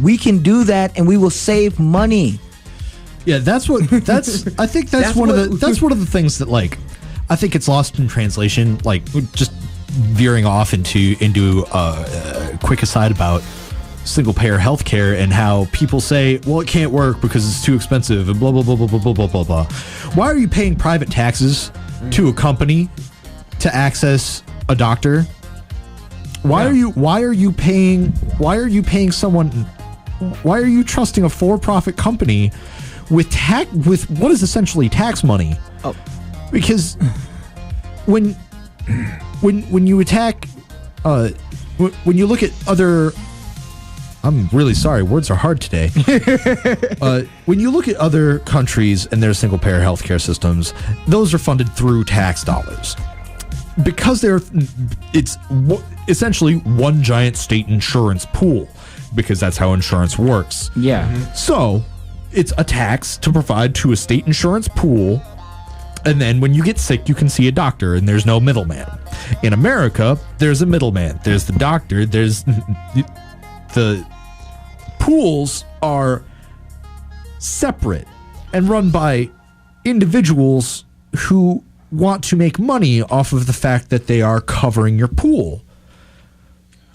We can do that, and we will save money. Yeah, I think that's one of the things that, like, I think it's lost in translation. Like, just veering off into a quick aside about single payer healthcare and how people say, well, it can't work because it's too expensive and blah blah blah blah blah blah blah blah. Why are you paying private taxes to a company to access a doctor? Why are you trusting a for-profit company with what is essentially tax money? Oh, because when you attack, when you look at other, I'm really sorry, words are hard today. When you look at other countries and their single payer healthcare systems, those are funded through tax dollars. Because it's essentially one giant state insurance pool, because that's how insurance works. Yeah. Mm-hmm. So it's a tax to provide to a state insurance pool, and then when you get sick, you can see a doctor, and there's no middleman. In America, there's a middleman. There's the doctor. There's the pools are separate and run by individuals who want to make money off of the fact that they are covering your pool.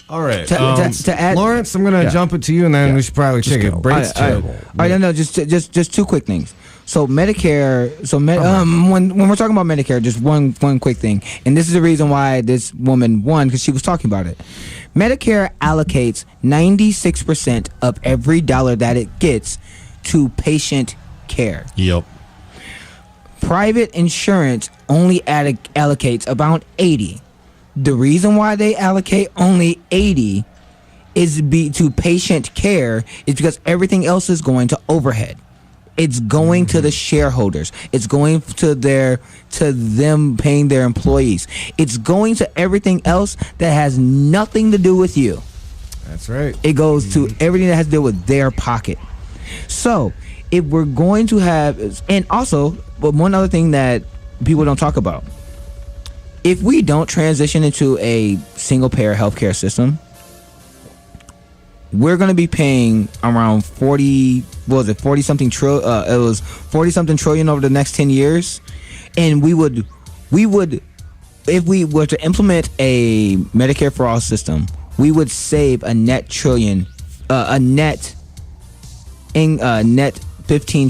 All right. To add, Lawrence, I'm going to jump it to you, and then we should probably take a break. It's terrible. All right, no, just two quick things. So Medicare, when we're talking about Medicare, just one quick thing, and this is the reason why this woman won, because she was talking about it. Medicare allocates 96% of every dollar that it gets to patient care. Yep. Private insurance only allocates about 80. The reason why they allocate only 80 is to patient care is because everything else is going to overhead. It's going to the shareholders. It's going to them paying their employees. It's going to everything else that has nothing to do with you. That's right. It goes to everything that has to do with their pocket. So if we're going to have, and also, but one other thing that people don't talk about, if we don't transition into a single payer healthcare system, we're going to be paying around 40 something trillion. It was 40 something trillion over the next 10 years, and we would, if we were to implement a Medicare for all system, we would save a net $15 trillion, a net $15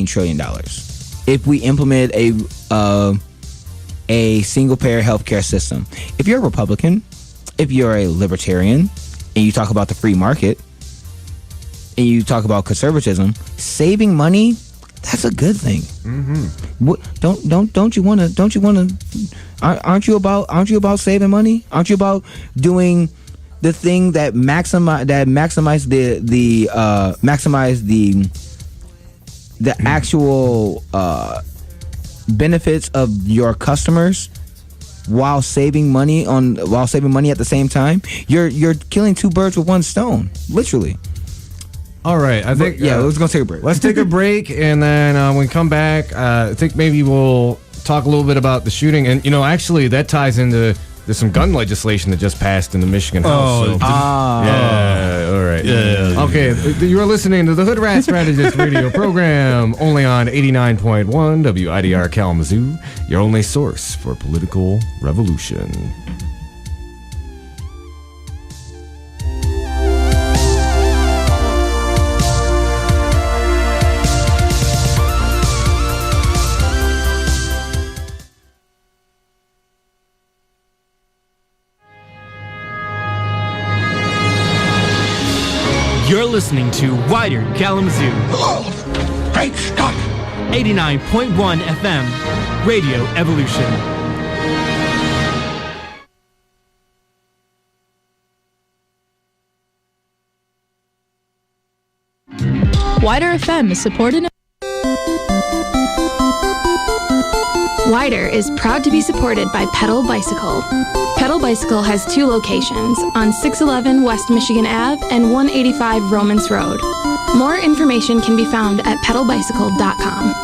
trillion, if we implement a single payer healthcare system. If you're a Republican, if you're a libertarian, and you talk about the free market, and you talk about conservatism, saving money, that's a good thing. Mm-hmm. Don't you want to? Aren't you about saving money? Aren't you about doing the thing that maximize the actual benefits of your customers? while saving money at the same time, you're killing two birds with one stone, literally. All right, I think let's go take a break. Let's take a break, and then when we come back, I think maybe we'll talk a little bit about the shooting. And actually, that ties into there's some gun legislation that just passed in the Michigan House. All right. Yeah. Okay, you are listening to the Hoodrat Strategist radio program, only on 89.1 WIDR Kalamazoo, your only source for political revolution. You're listening to Wider Kalamazoo. Oh, great Scott! 89.1 FM, Radio Evolution. Wider FM is supported. Wider is proud to be supported by Pedal Bicycle. Pedal Bicycle has 2 locations on 611 West Michigan Ave and 185 Romans Road. More information can be found at pedalbicycle.com.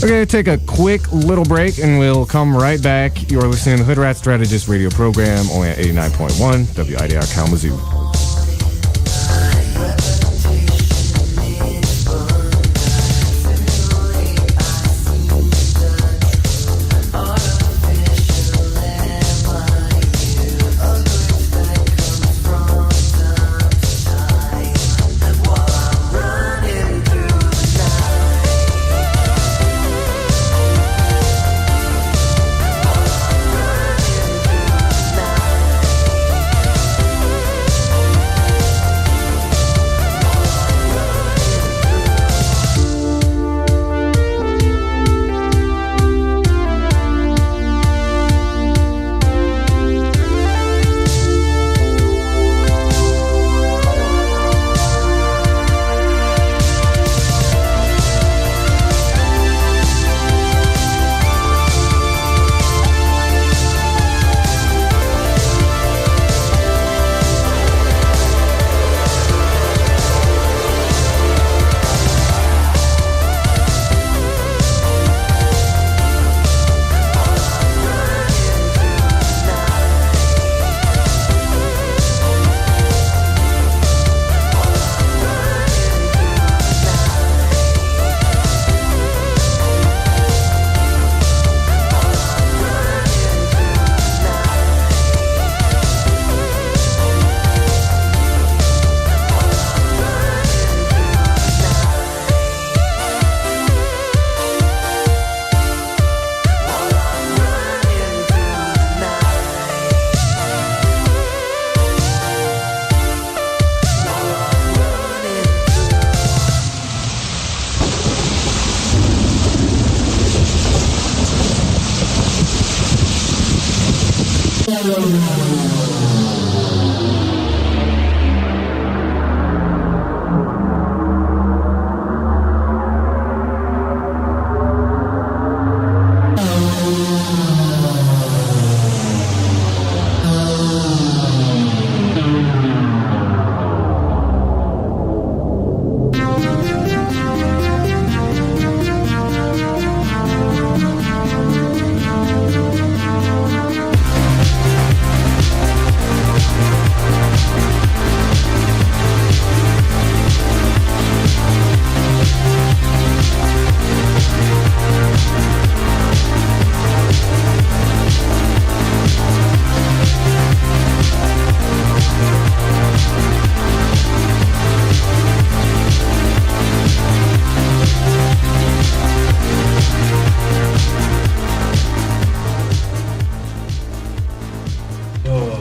We're going to take a quick little break, and we'll come right back. You're listening to the Hoodrat Strategist radio program, only at 89.1 WIDR Kalamazoo.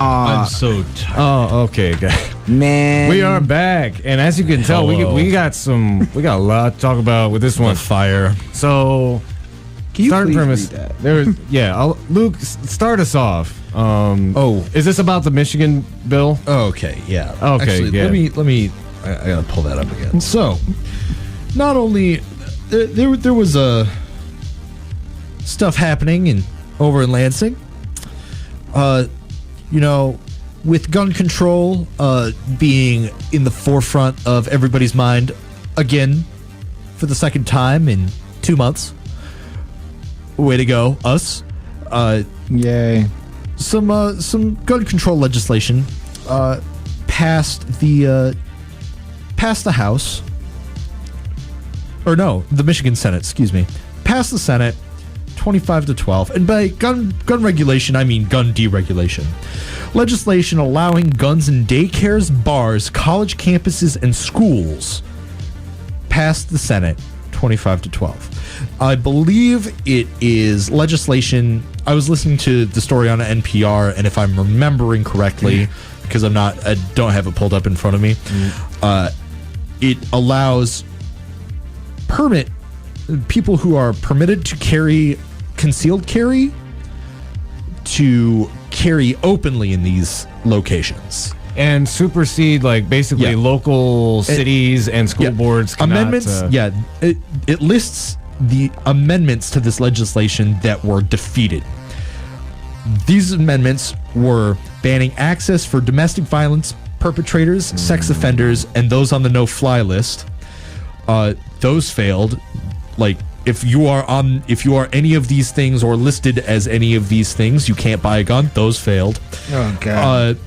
I'm so tired. Oh, okay, guys. Man, We are back, and as you can tell, we got a lot to talk about with this one. Fire. So, can you starting please premise. read that? Luke, start us off. Is this about the Michigan bill? Okay, yeah. Okay, Actually, yeah. let me. I gotta pull that up again. So, not only there was stuff happening over in Lansing. With gun control being in the forefront of everybody's mind again for the second time in 2 months. Way to go, us. Yay. Some gun control legislation passed the House. Or no, the Michigan Senate, excuse me. Passed the Senate 25-12. And by gun regulation, I mean gun deregulation. Legislation allowing guns in daycares, bars, college campuses, and schools passed the Senate 25-12. I believe it is legislation. I was listening to the story on NPR, and if I'm remembering correctly, because I don't have it pulled up in front of me, it allows people who are permitted to carry concealed carry to carry openly in these locations. And supersede, basically local cities and school boards cannot, amendments. It lists the amendments to this legislation that were defeated. These amendments were banning access for domestic violence perpetrators, sex offenders, and those on the no-fly list. Those failed. If you are any of these things or listed as any of these things, you can't buy a gun. Those failed. Oh, God.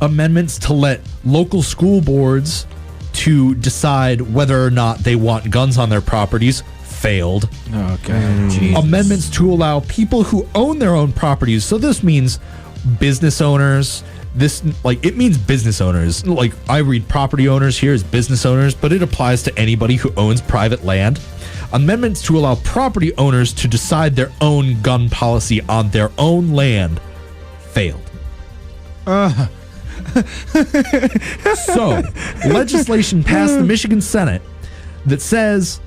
Amendments to let local school boards to decide whether or not they want guns on their properties failed. Oh, God. Jesus. Amendments to allow people who own their own properties. So this means business owners. It means business owners. I read property owners here as business owners, but it applies to anybody who owns private land. Amendments to allow property owners to decide their own gun policy on their own land failed. So, legislation passed the Michigan Senate that says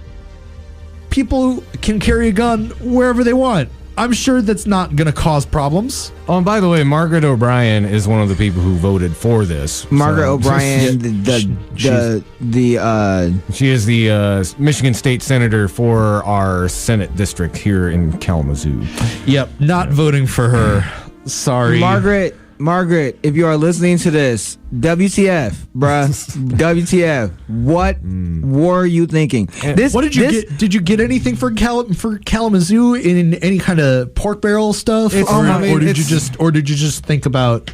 people can carry a gun wherever they want. I'm sure that's not going to cause problems. Oh, and by the way, Margaret O'Brien is one of the people who voted for this. Margaret O'Brien, she is the Michigan State Senator for our Senate district here in Kalamazoo. Yep, not voting for her. Sorry. Margaret, if you are listening to this, WTF, bruh. WTF. What were you thinking? What did you get? Did you get anything for Kalamazoo in any kind of pork barrel stuff, or did you just think about?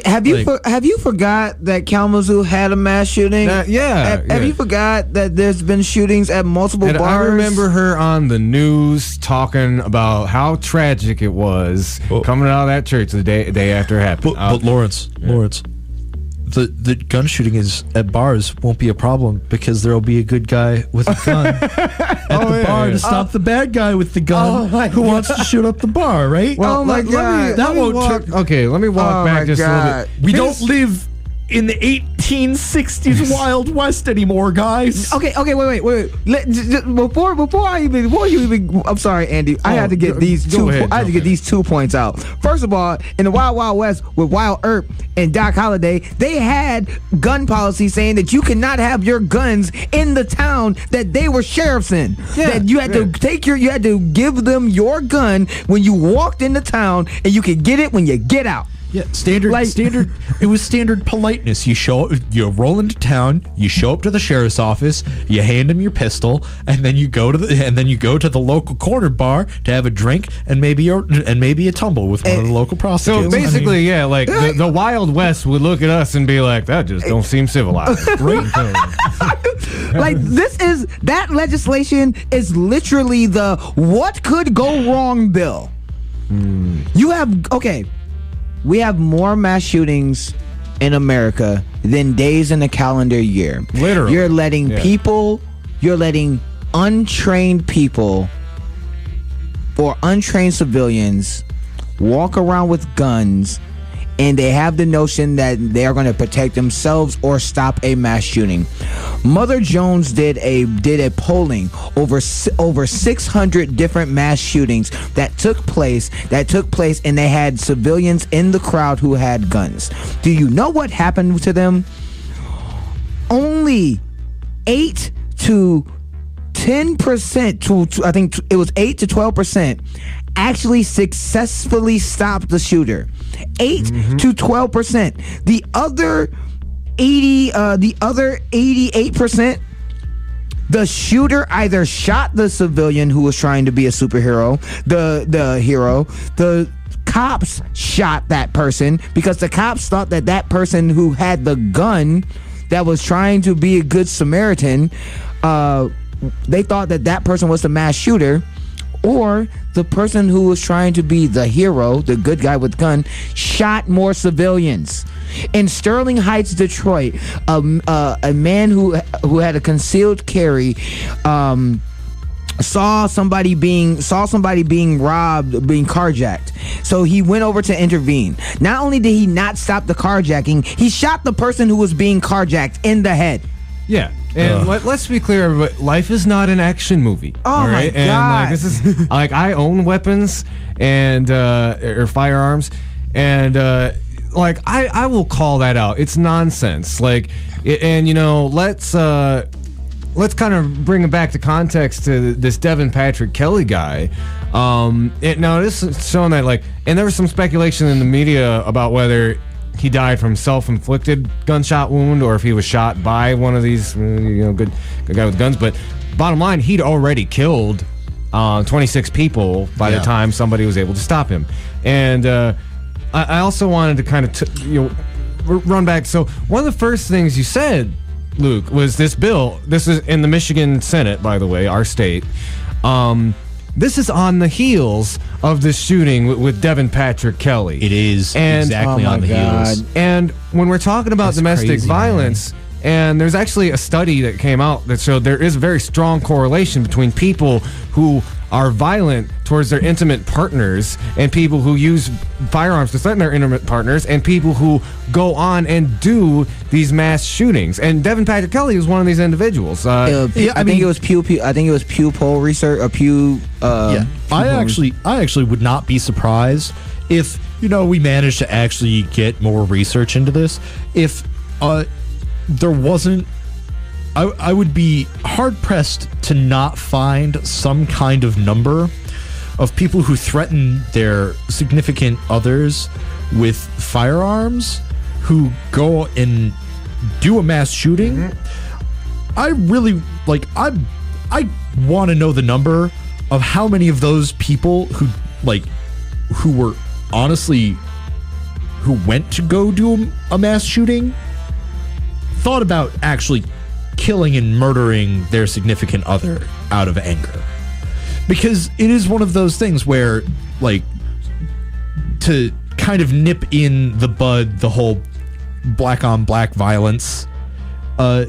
Have you forgot that Kalamazoo had a mass shooting? Have you forgot that there's been shootings at multiple bars? I remember her on the news talking about how tragic it was coming out of that church the day after it happened. But Lawrence, the gun shooting is at bars won't be a problem because there'll be a good guy with a gun at the bar to stop the bad guy with the gun who wants to shoot up the bar, right? Well, my God. Let me walk back just a little bit. We don't live in the 1860s Wild West anymore, guys. Okay, wait. Before you even, I'm sorry, Andy. I had to get these 2 points out. First of all, in the Wild Wild West with Wild Earp and Doc Holliday, they had gun policy saying that you cannot have your guns in the town that they were sheriffs in. That you had to you had to give them your gun when you walked into town, and you could get it when you get out. Yeah, standard. It was standard politeness. You roll into town, you show up to the sheriff's office, you hand him your pistol, and then you go to the local corner bar to have a drink and maybe a tumble with one of the local prostitutes. So basically, the Wild West would look at us and be like, "That just don't seem civilized." That legislation is literally the what could go wrong bill. We have more mass shootings in America than days in a calendar year. Literally. You're letting untrained people or untrained civilians walk around with guns and they have the notion that they are going to protect themselves or stop a mass shooting. Mother Jones did a polling over 600 different mass shootings that took place, and they had civilians in the crowd who had guns. Do you know what happened to them? Only 8 to 10%, I think it was 8 to 12%, actually successfully stopped the shooter. 8 to 12%. The other 88%, the shooter either shot the civilian who was trying to be a superhero, the cops shot that person because the cops thought that person who had the gun that was trying to be a good Samaritan, they thought that person was the mass shooter, or the person who was trying to be the hero, the good guy with gun, shot more civilians. In Sterling Heights, Detroit, a man who had a concealed carry saw somebody being robbed, being carjacked. So he went over to intervene. Not only did he not stop the carjacking, he shot the person who was being carjacked in the head. Yeah. And let's be clear, everybody, life is not an action movie. Oh my God. And this is I own weapons and or firearms, and I will call that out. It's nonsense. Let's kind of bring it back to context to this Devin Patrick Kelly guy. This is showing that and there was some speculation in the media about whether he died from self-inflicted gunshot wound or if he was shot by one of these, good guy with guns. But bottom line, he'd already killed 26 people by the time somebody was able to stop him. And I also wanted to kind of run back. So one of the first things you said, Luke, was this bill. This is in the Michigan Senate, by the way, our state. This is on the heels of this shooting with Devin Patrick Kelly. It is exactly on the heels. And when we're talking about domestic violence, and there's actually a study that came out that showed there is a very strong correlation between people who are violent towards their intimate partners and people who use firearms to threaten their intimate partners and people who go on and do these mass shootings. And Devin Patrick Kelly was one of these individuals. I think it was Pew poll research or Pew. I actually would not be surprised if we managed to actually get more research into this. If there wasn't, I would be hard-pressed to not find some kind of number of people who threaten their significant others with firearms who go and do a mass shooting. I really, I want to know the number of how many of those people who were honestly, who went to go do a mass shooting, thought about actually killing and murdering their significant other out of anger. Because it is one of those things where, to kind of nip in the bud the whole black on black violence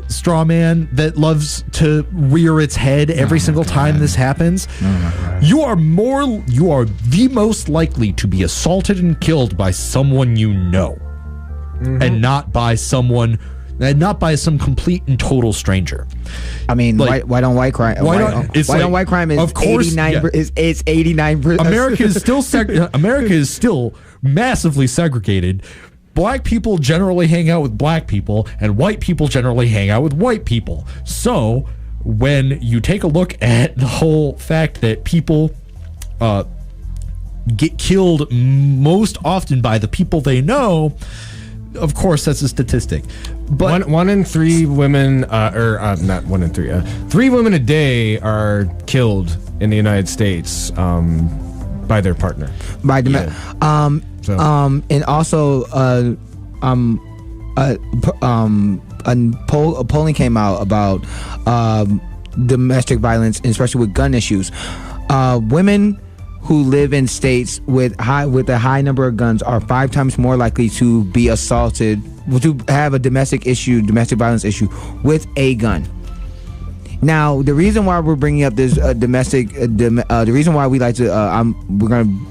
straw man that loves to rear its head every single time this happens. You are the most likely to be assaulted and killed by someone you know, and not by some complete and total stranger. I mean, why don't white crime? Why don't white crime is 89%? It's 89%. America is still massively segregated. Black people generally hang out with black people, and white people generally hang out with white people. So when you take a look at the whole fact that people get killed most often by the people they know, of course, that's a statistic. But one in three women, not 1 in 3, 3 women a day are killed in the United States by their partner. And also, a polling came out about domestic violence, especially with gun issues. Women who live in states with a high number of guns are 5 times more likely to be assaulted, to have a domestic violence issue with a gun. Now, the reason why we're bringing up this the reason why we like to,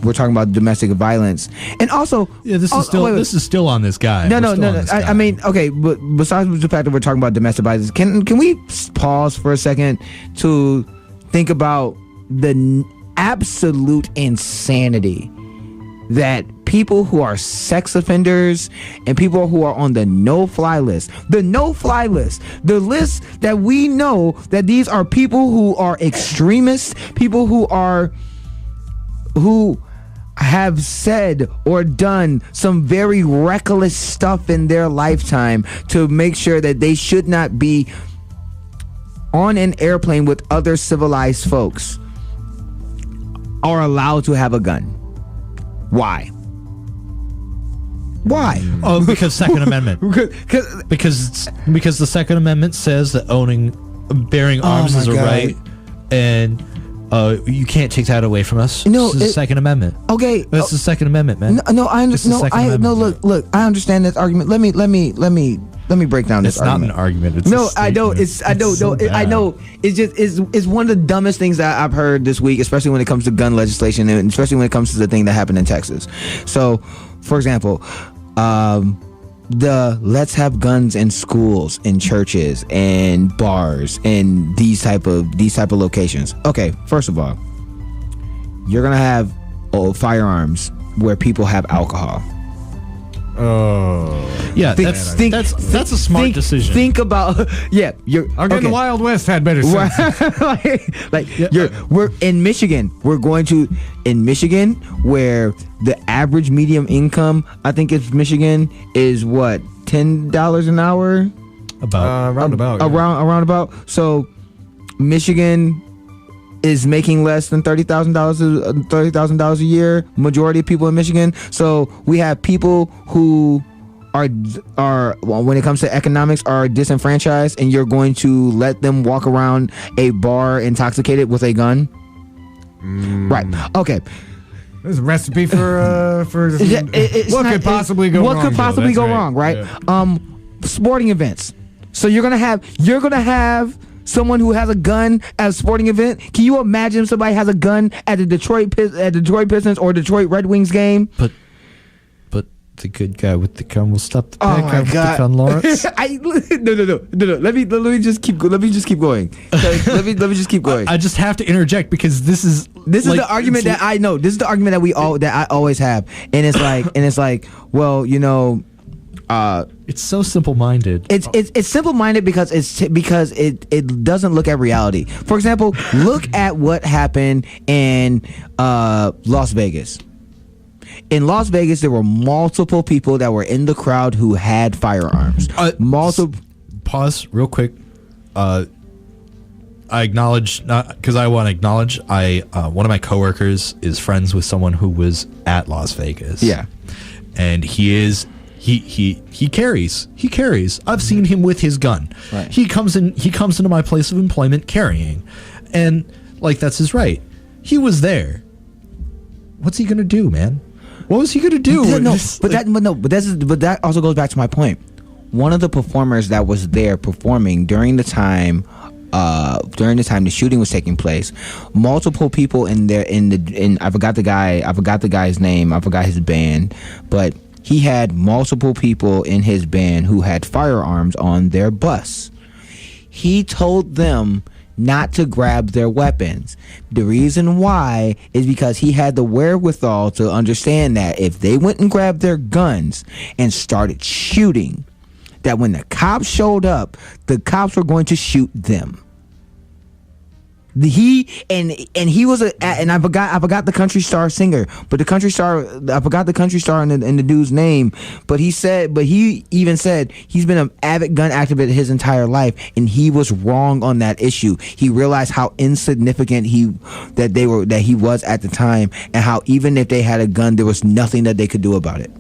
we're talking about domestic violence, and also, this is still on this guy. No. I mean, okay, but besides the fact that we're talking about domestic violence, can we pause for a second to think about the absolute insanity that people who are sex offenders and people who are on the no-fly list, the list that we know that these are people who are extremists, people who have said or done some very reckless stuff in their lifetime to make sure that they should not be on an airplane with other civilized folks, are allowed to have a gun. Why? Oh, because Second Amendment. because the Second Amendment says that bearing arms is a right, and you can't take that away from us. No, it's the Second Amendment. Okay, that's the Second Amendment, man. No, I understand. Look, I understand this argument. Let me break down this argument. It's not an argument. It's I know. I know. It's one of the dumbest things that I've heard this week, especially when it comes to gun legislation, and especially when it comes to the thing that happened in Texas. So, for example, the let's have guns in schools, in churches, and bars, and these type of locations. Okay, first of all, you're gonna have firearms where people have alcohol. Oh, yeah, that's a smart decision. Think about the Wild West had better sense. We're in Michigan. We're going to Michigan, where the average medium income, I think it's Michigan, is what, $10 an hour? Around about. So Michigan is making less than $30,000 a year. Majority of people in Michigan. So we have people who are when it comes to economics, are disenfranchised, and you're going to let them walk around a bar intoxicated with a gun. Right. Okay. There's a recipe for what could possibly go wrong. What could possibly go wrong, right? Yeah. Sporting events. So you're gonna have someone who has a gun at a sporting event. Can you imagine if somebody has a gun at the Detroit Pistons or Detroit Red Wings game? But the good guy with the gun will stop the bad guy with the gun, Lawrence. No. Let me just keep going. Let me just keep going. I just have to interject because this is the argument that I know. This is the argument that I always have, and it's like, well, you know. It's so simple-minded. It's simple-minded because it doesn't look at reality. For example, look at what happened in Las Vegas. In Las Vegas, there were multiple people that were in the crowd who had firearms. Pause real quick. I acknowledge, because I want to acknowledge, one of my coworkers is friends with someone who was at Las Vegas. Yeah, and he carries. I've seen him with his gun. Right. He comes into my place of employment carrying, and that's his right. He was there. What's he gonna do, man? What was he gonna do? But that also goes back to my point. One of the performers that was there performing during the time the shooting was taking place, multiple people I forgot the guy's name. I forgot his band, but he had multiple people in his band who had firearms on their bus. He told them not to grab their weapons. The reason why is because he had the wherewithal to understand that if they went and grabbed their guns and started shooting, that when the cops showed up, the cops were going to shoot them. He was and I forgot the country star singer, but the country star, I forgot the country star in the dude's name, but he even said he's been an avid gun activist his entire life, and he was wrong on that issue. He realized how insignificant he was at the time, and how even if they had a gun, there was nothing that they could do about it.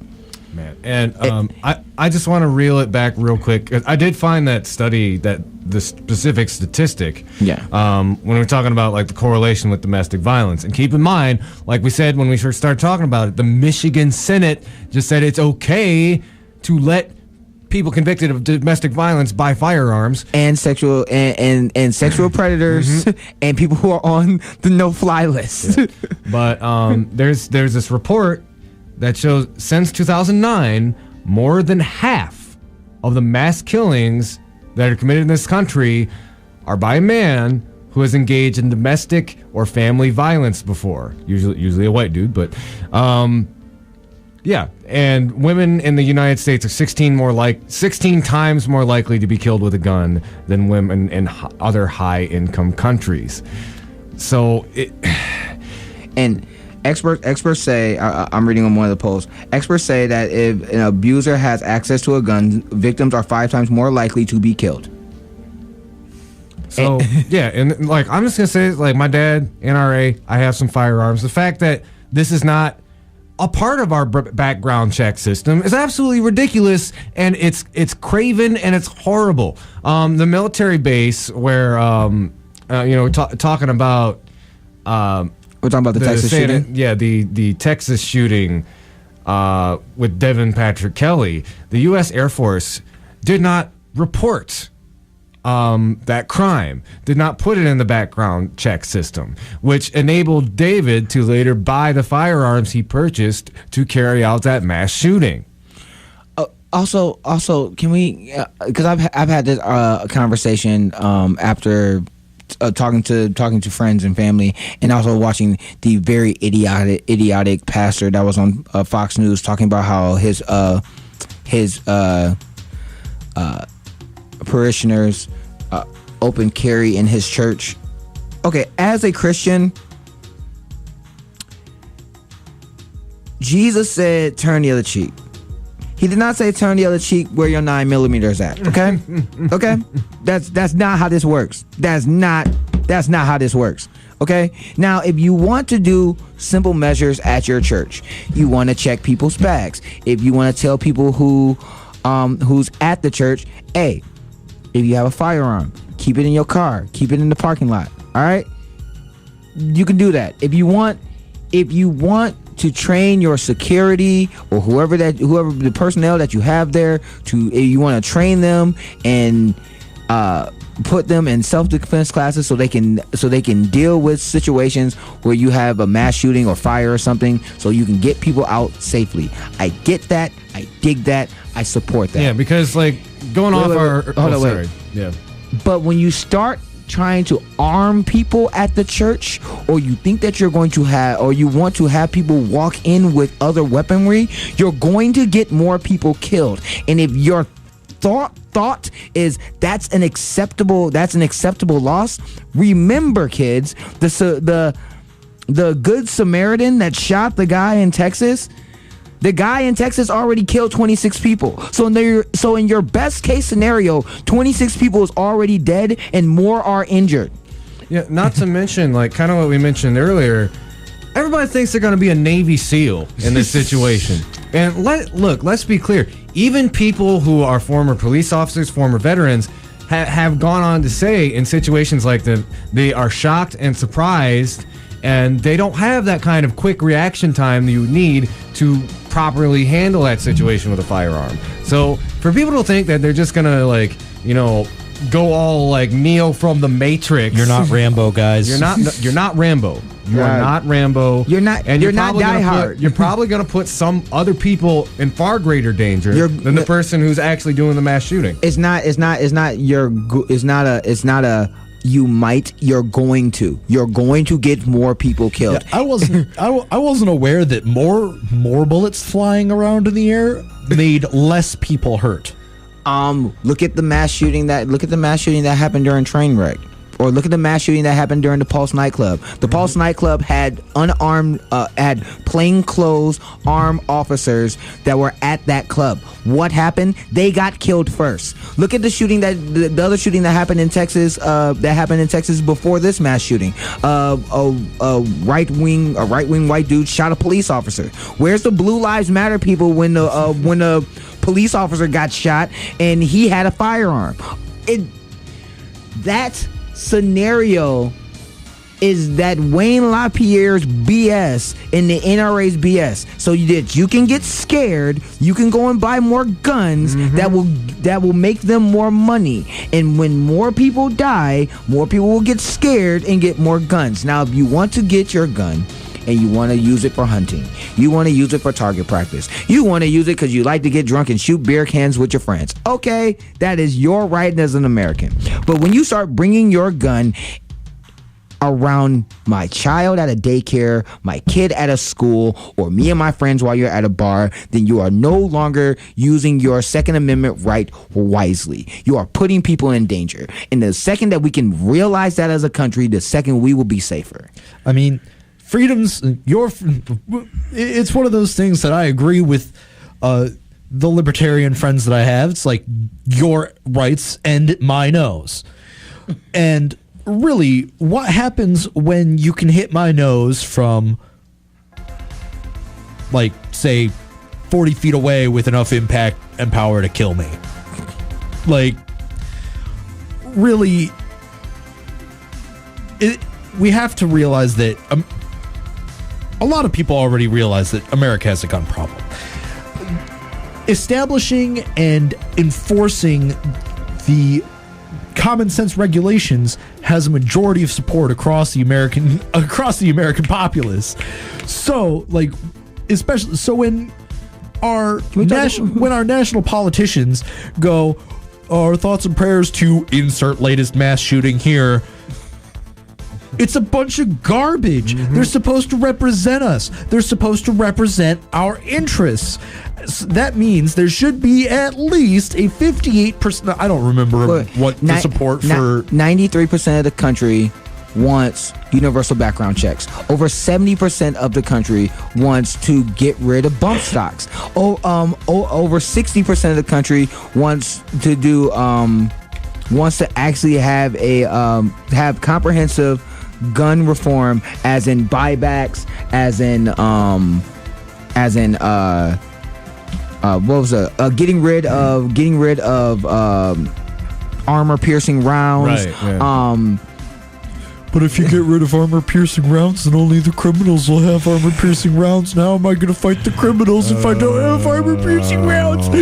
Man, and I just want to reel it back real quick. I did find that study, that the specific statistic. Yeah. When we're talking about the correlation with domestic violence, and keep in mind, like we said when we first started talking about it, the Michigan Senate just said it's okay to let people convicted of domestic violence by firearms and sexual and sexual predators and people who are on the no-fly list. Yeah. But there's this report that shows since 2009, more than half of the mass killings that are committed in this country are by a man who has engaged in domestic or family violence before. Usually a white dude, but yeah. And women in the United States are 16 times more likely to be killed with a gun than women in other high-income countries. So and experts say, I'm reading on one of the posts, experts say that if an abuser has access to a gun, victims are 5 times more likely to be killed. So, yeah, and like, I'm just going to say, like, my dad, NRA, I have some firearms. The fact that this is not a part of our background check system is absolutely ridiculous, and it's craven and it's horrible. The military base where, talking about... We're talking about the Texas shooting? Yeah, the Texas shooting with Devin Patrick Kelly. The U.S. Air Force did not report that crime, did not put it in the background check system, which enabled David to later buy the firearms he purchased to carry out that mass shooting. Also, can we? Because I've had this conversation after talking to friends and family, and also watching the very idiotic pastor that was on Fox News talking about how his parishioners open carry in his church. Okay, as a Christian, Jesus said turn the other cheek. He did not say turn the other cheek where your 9mm at. Okay? Okay? That's not how this works. That's not how this works. Okay? Now, if you want to do simple measures at your church, you want to check people's bags. If you want to tell people who's at the church, hey, if you have a firearm, keep it in your car, keep it in the parking lot. All right? You can do that. If you want to train your security or whoever the personnel that you have there, you want to train them and put them in self-defense classes so they can deal with situations where you have a mass shooting or fire or something, so you can get people out safely. I get that. I dig that. I support that. Yeah, because like going off our... Hold on, wait. Yeah. But when you start trying to arm people at the church, or you think that you're going to have, or you want to have people walk in with other weaponry, you're going to get more people killed. And if your thought is that's an acceptable loss, remember, kids, the Good Samaritan that shot the guy in Texas. The guy in Texas already killed 26 people. So in your best case scenario, 26 people is already dead and more are injured. Yeah, not to mention, like, kind of what we mentioned earlier, everybody thinks they're going to be a Navy SEAL in this situation. And let's be clear. Even people who are former police officers, former veterans, have gone on to say in situations like that, they are shocked and surprised, and they don't have that kind of quick reaction time that you need to properly handle that situation with a firearm. So for people to think that they're just gonna, like, go all like Neo from the Matrix, you're not Rambo, guys. You're not Rambo. You are not Rambo. You're not. And you're not Die Hard. You're probably gonna put some other people in far greater danger than the person who's actually doing the mass shooting. It's not a you might, you're going to get more people killed. Yeah, I wasn't aware that more bullets flying around in the air made less people hurt. Look at the mass shooting that happened during Trainwreck. Or look at the mass shooting that happened during the Pulse nightclub. The Pulse nightclub had had plainclothes armed officers that were at that club. What happened? They got killed first. Look at the shooting the other shooting that happened in Texas. Before this mass shooting. A right wing white dude shot a police officer. Where's the Blue Lives Matter people when the police officer got shot and he had a firearm? That scenario is that Wayne LaPierre's BS and the NRA's BS. So you can get scared, you can go and buy more guns that will make them more money. And when more people die, more people will get scared and get more guns. Now, if you want to get your gun and you want to use it for hunting, you want to use it for target practice, you want to use it because you like to get drunk and shoot beer cans with your friends, okay, that is your right as an American. But when you start bringing your gun around my child at a daycare, my kid at a school, or me and my friends while you're at a bar, then you are no longer using your Second Amendment right wisely. You are putting people in danger. And the second that we can realize that as a country, the second we will be safer. I mean, freedoms, it's one of those things that I agree with the libertarian friends that I have. It's like your rights and my nose. And really, what happens when you can hit my nose from, like, say, 40 feet away with enough impact and power to kill me? Like, really, we have to realize that a lot of people already realize that America has a gun problem. Establishing and enforcing the common sense regulations has a majority of support across the American populace. So, like, especially so when our national politicians go, our thoughts and prayers to insert latest mass shooting here. It's a bunch of garbage. They're supposed to represent us. They're supposed to represent our interests. That means there should be at least a 58%. I don't remember what the support for. 93% of the country wants universal background checks. Over 70% of the country wants to get rid of bump stocks. Over 60% of the country wants to do wants to actually have a have comprehensive gun reform, as in buybacks, as in getting rid of armor piercing rounds. Right, yeah. But if you get rid of armor-piercing rounds, then only the criminals will have armor-piercing rounds. Now am I going to fight the criminals if I don't have armor-piercing rounds? If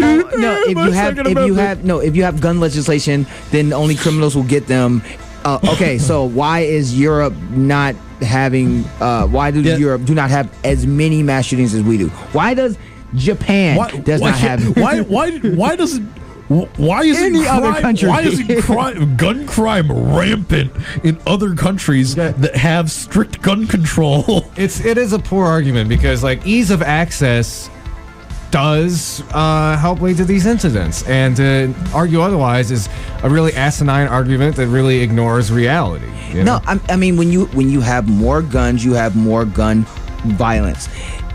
you have gun legislation, then only criminals will get them. Okay, so why is Europe not having? Europe do not have as many mass shootings as we do? Why does Japan not have? Why isn't gun crime rampant in other countries that have strict gun control? It is a poor argument because, like, ease of access does help lead to these incidents, and to argue otherwise is a really asinine argument that really ignores reality. You know? No, I mean, when you have more guns, you have more gun violence.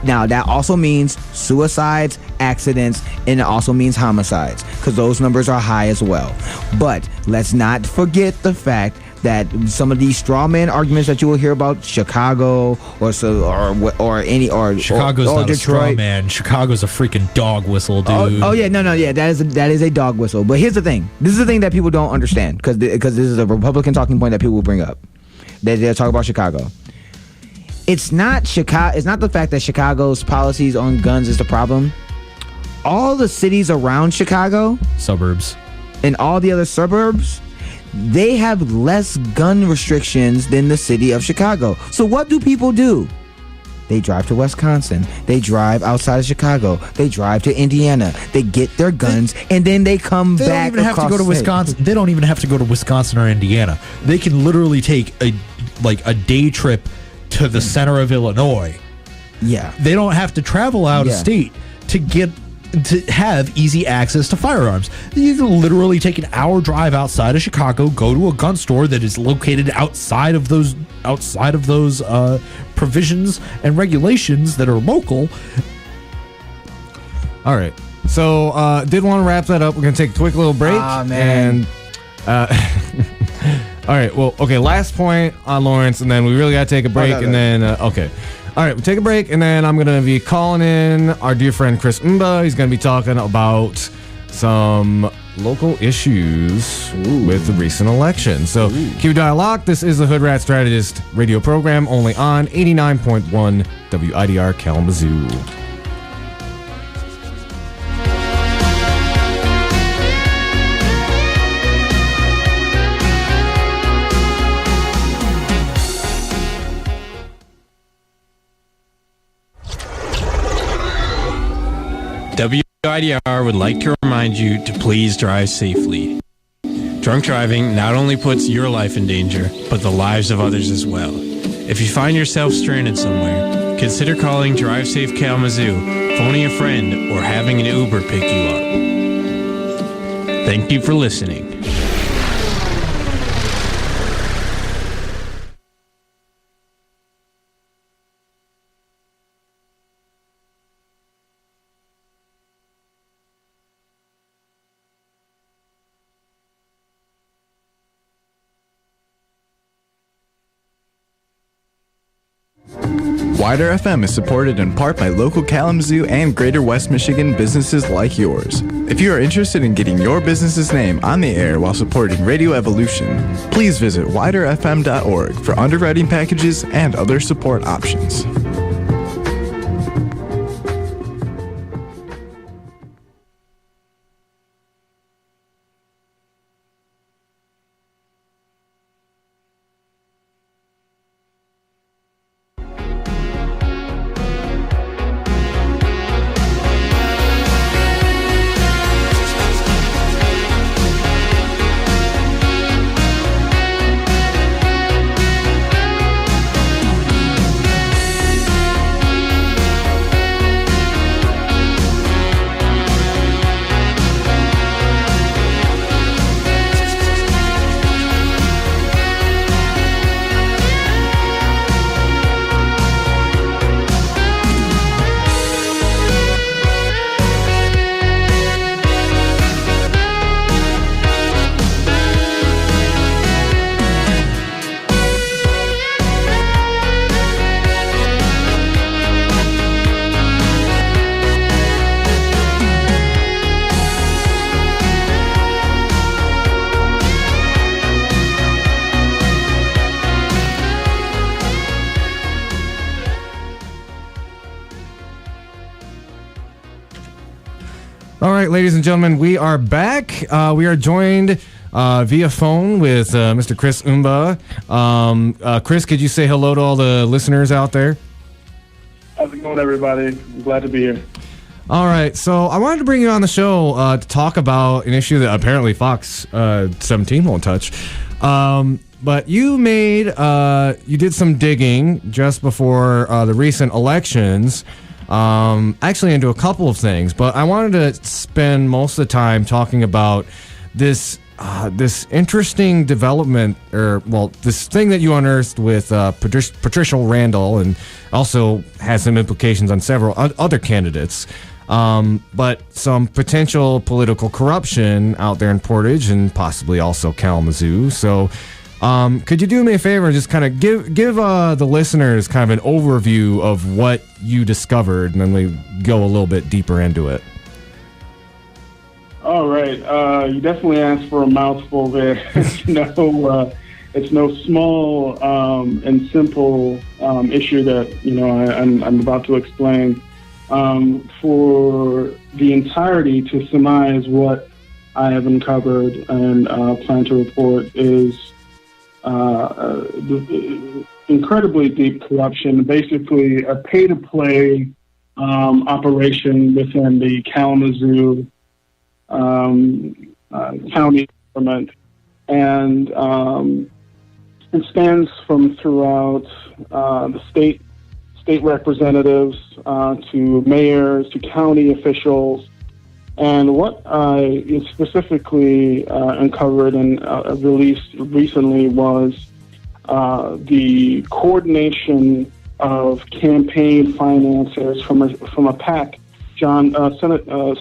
Now, that also means suicides, accidents, and it also means homicides, because those numbers are high as well. But let's not forget the fact that some of these straw man arguments that you will hear about Chicago Chicago's not Detroit. A straw man. Chicago's a freaking dog whistle, dude. That is a dog whistle. But here's the thing. This is the thing that people don't understand, because this is a Republican talking point that people will bring up. They'll talk about Chicago. It's not Chicago. It's not the fact that Chicago's policies on guns is the problem. All the cities around Chicago, suburbs, and all the other suburbs, they have less gun restrictions than the city of Chicago. So what do people do? They drive to Wisconsin. They drive outside of Chicago. They drive to Indiana. They get their guns, and then they come back. They don't even have to go to Wisconsin. They don't even have to go to Wisconsin or Indiana. They can literally take a day trip to the center of Illinois. Yeah. They don't have to travel out of state to have easy access to firearms. You can literally take an hour drive outside of Chicago, go to a gun store that is located outside of those provisions and regulations that are local. All right. So, did want to wrap that up. We're going to take a quick little break. Ah, man. And all right. Well, okay. Last point on Lawrence, and then we really got to take a break, and then okay. All right, we'll take a break, and then I'm going to be calling in our dear friend Kris Mbah. He's going to be talking about some local issues with the recent election. So keep dial locked. This is the Hoodrat Strategist radio program, only on 89.1 WIDR Kalamazoo. WIDR would like to remind you to please drive safely. Drunk driving not only puts your life in danger, but the lives of others as well. If you find yourself stranded somewhere, consider calling Drive Safe Kalamazoo, phoning a friend, or having an Uber pick you up. Thank you for listening. WIDR FM is supported in part by local Kalamazoo and Greater West Michigan businesses like yours. If you are interested in getting your business's name on the air while supporting Radio Evolution, please visit widerfm.org for underwriting packages and other support options. All right, ladies and gentlemen, we are back. We are joined via phone with Mr. Kris Mbah. Kris, could you say hello to all the listeners out there? How's it going, everybody? I'm glad to be here. All right, so I wanted to bring you on the show to talk about an issue that apparently Fox 17 won't touch. But you did some digging just before the recent elections, actually into a couple of things. But I wanted to spend most of the time talking about this interesting development, this thing that you unearthed with Patricia Randall, and also has some implications on several other candidates. But some potential political corruption out there in Portage and possibly also Kalamazoo. So could you do me a favor and just kind of give the listeners kind of an overview of what you discovered, and then we go a little bit deeper into it? All right. You definitely asked for a mouthful there. It's no small and simple issue that I'm about to explain. For the entirety, to surmise what I have uncovered and plan to report is incredibly deep corruption, basically a pay-to-play operation within the Kalamazoo county government, and it spans from throughout the state representatives to mayors to county officials. And what I specifically uncovered and released recently was the coordination of campaign financiers from a PAC,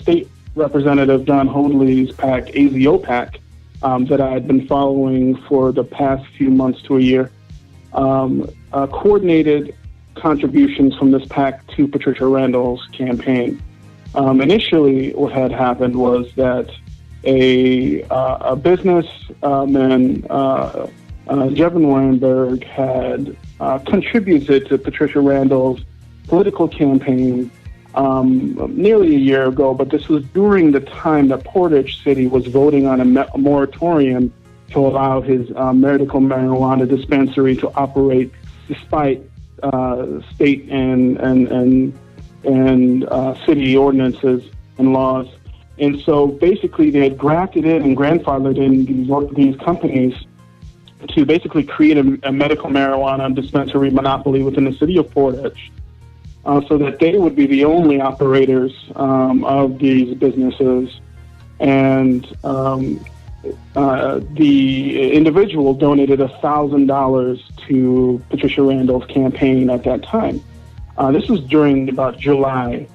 State Representative Jon Hoadley's PAC, AZO PAC, that I had been following for the past few months to a year, coordinated contributions from this PAC to Patricia Randall's campaign. Initially, what had happened was that a businessman, Jevin Weinberg, had contributed to Patricia Randall's political campaign nearly a year ago, but this was during the time that Portage City was voting on a moratorium to allow his medical marijuana dispensary to operate despite state and city ordinances and laws. And so basically they had grafted in and grandfathered in these companies to basically create a medical marijuana dispensary monopoly within the city of Portage, so that they would be the only operators of these businesses. And the individual donated $1,000 to Patricia Randall's campaign at that time. This was during about July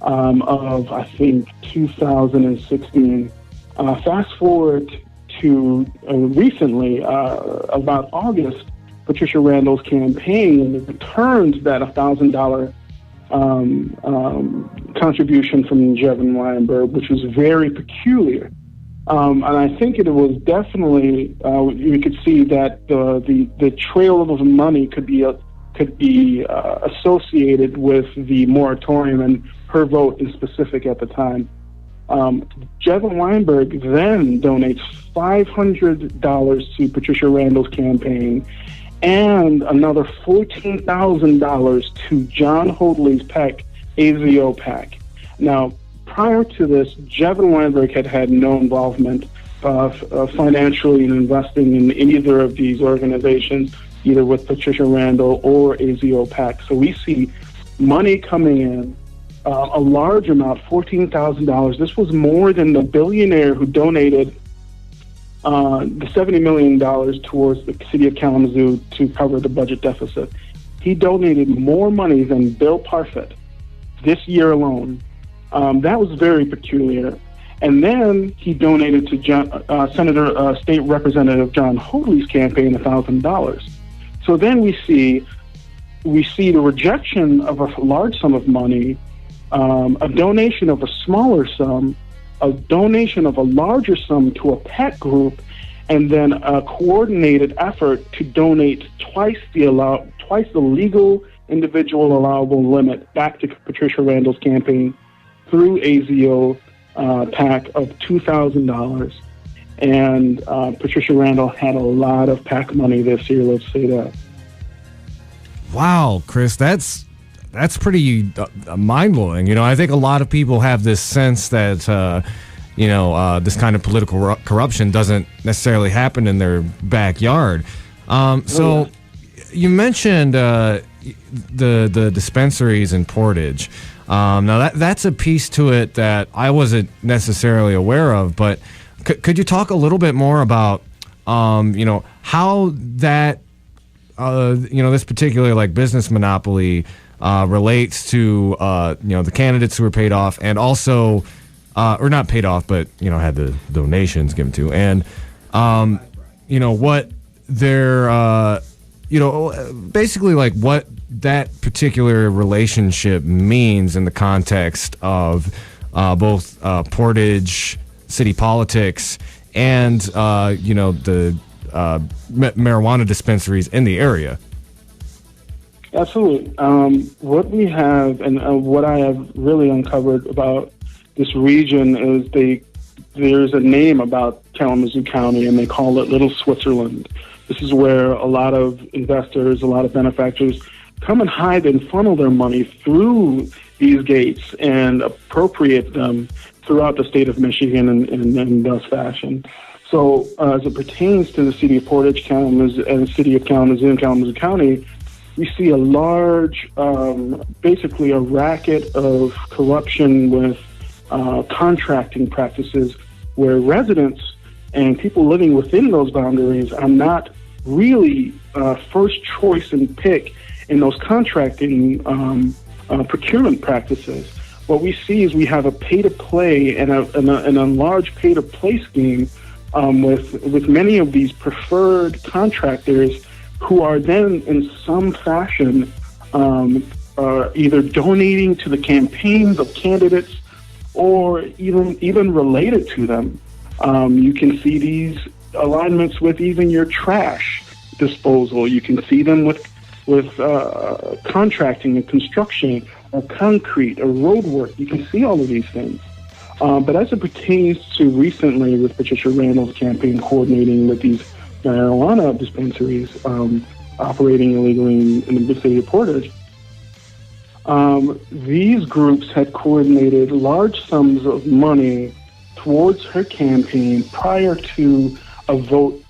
of, I think, 2016. Fast forward to recently, about August, Patricia Randall's campaign returned that $1,000 contribution from Jevin Weinberg, which was very peculiar. And I think it was definitely, you could see that the trail of money could be associated with the moratorium and her vote in specific at the time. Jevin Weinberg then donates $500 to Patricia Randall's campaign and another $14,000 to Jon Hoadley's PAC, AZO PAC. Now, prior to this, Jevin Weinberg had no involvement financially in investing in either of these organizations, either with Patricia Randall or AZO PAC. So we see money coming in, a large amount, $14,000. This was more than the billionaire who donated the $70 million towards the city of Kalamazoo to cover the budget deficit. He donated more money than Bill Parfit this year alone. That was very peculiar. And then he donated to State Representative Jon Hoadley's campaign $1,000. So then we see the rejection of a large sum of money, a donation of a smaller sum, a donation of a larger sum to a PAC group, and then a coordinated effort to donate twice the legal individual allowable limit back to Patricia Randall's campaign through AZO PAC of $2,000. And Patricia Randall had a lot of PAC money this year, let's say that. Wow, Kris, that's pretty mind-blowing. You know, I think a lot of people have this sense that, this kind of political corruption doesn't necessarily happen in their backyard. So you mentioned the dispensaries in Portage. Now, that's a piece to it that I wasn't necessarily aware of, but could you talk a little bit more about, how that, this particular business monopoly relates to, the candidates who were paid off and also, or not paid off, but, had the donations given to, and, what their, basically what that particular relationship means in the context of both Portage city politics and, the marijuana dispensaries in the area. Absolutely. What we have and what I have really uncovered about this region is there's a name about Kalamazoo County, and they call it Little Switzerland. This is where a lot of investors, a lot of benefactors come and hide and funnel their money through these gates and appropriate them throughout the state of Michigan in thus fashion. So as it pertains to the city of Portage, Kalamazoo, and the city of Kalamazoo and Kalamazoo County, we see a large, basically a racket of corruption with contracting practices where residents and people living within those boundaries are not really first choice and pick in those contracting procurement practices. What we see is we have a pay-to-play and a large pay-to-play scheme with many of these preferred contractors who are then in some fashion either donating to the campaigns of candidates or even related to them. You can see these alignments with even your trash disposal. You can see them with contracting and construction, or concrete, or road work. You can see all of these things. But as it pertains to recently with Patricia Randall's campaign coordinating with these marijuana dispensaries operating illegally in the city of Portage, these groups had coordinated large sums of money towards her campaign prior to a vote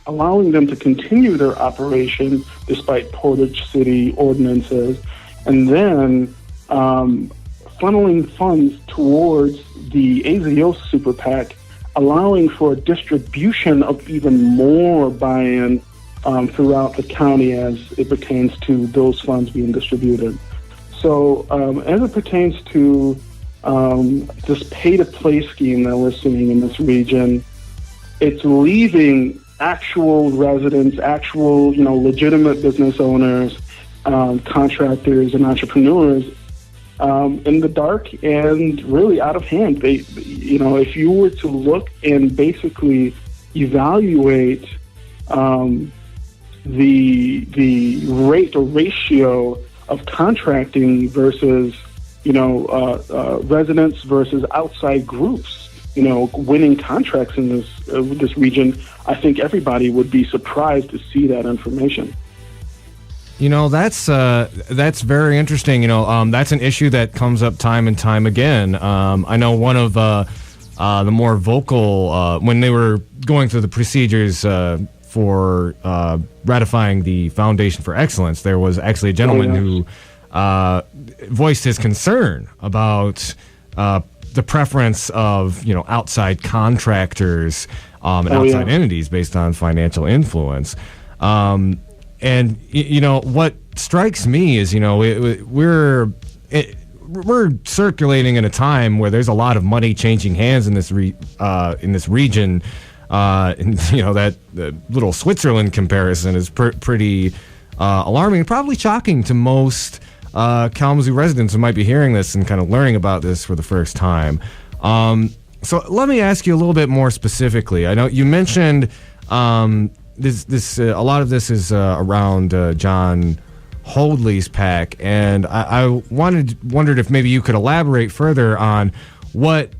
allowing them to continue their operation despite Portage City ordinances, and then funneling funds towards the AZO Super PAC, allowing for distribution of even more buy-in throughout the county as it pertains to those funds being distributed. So as it pertains to this pay-to-play scheme that we're seeing in this region, it's leaving actual residents, actual, legitimate business owners, contractors, and entrepreneurs in the dark and really out of hand. They, if you were to look and basically evaluate the rate or ratio of contracting versus, residents versus outside groups, winning contracts in this region, I think everybody would be surprised to see that information. That's very interesting. That's an issue that comes up time and time again. I know one of the more vocal, when they were going through the procedures for ratifying the Foundation for Excellence, there was actually a gentleman who voiced his concern about the preference of outside contractors and outside entities based on financial influence. And what strikes me is we're circulating in a time where there's a lot of money changing hands in this region. And that little Switzerland comparison is pretty alarming and probably shocking to most Kalamazoo residents who might be hearing this and kind of learning about this for the first time. So let me ask you a little bit more specifically. I know you mentioned this a lot of this is around Jon Hoadley's PAC, and I wondered if maybe you could elaborate further on what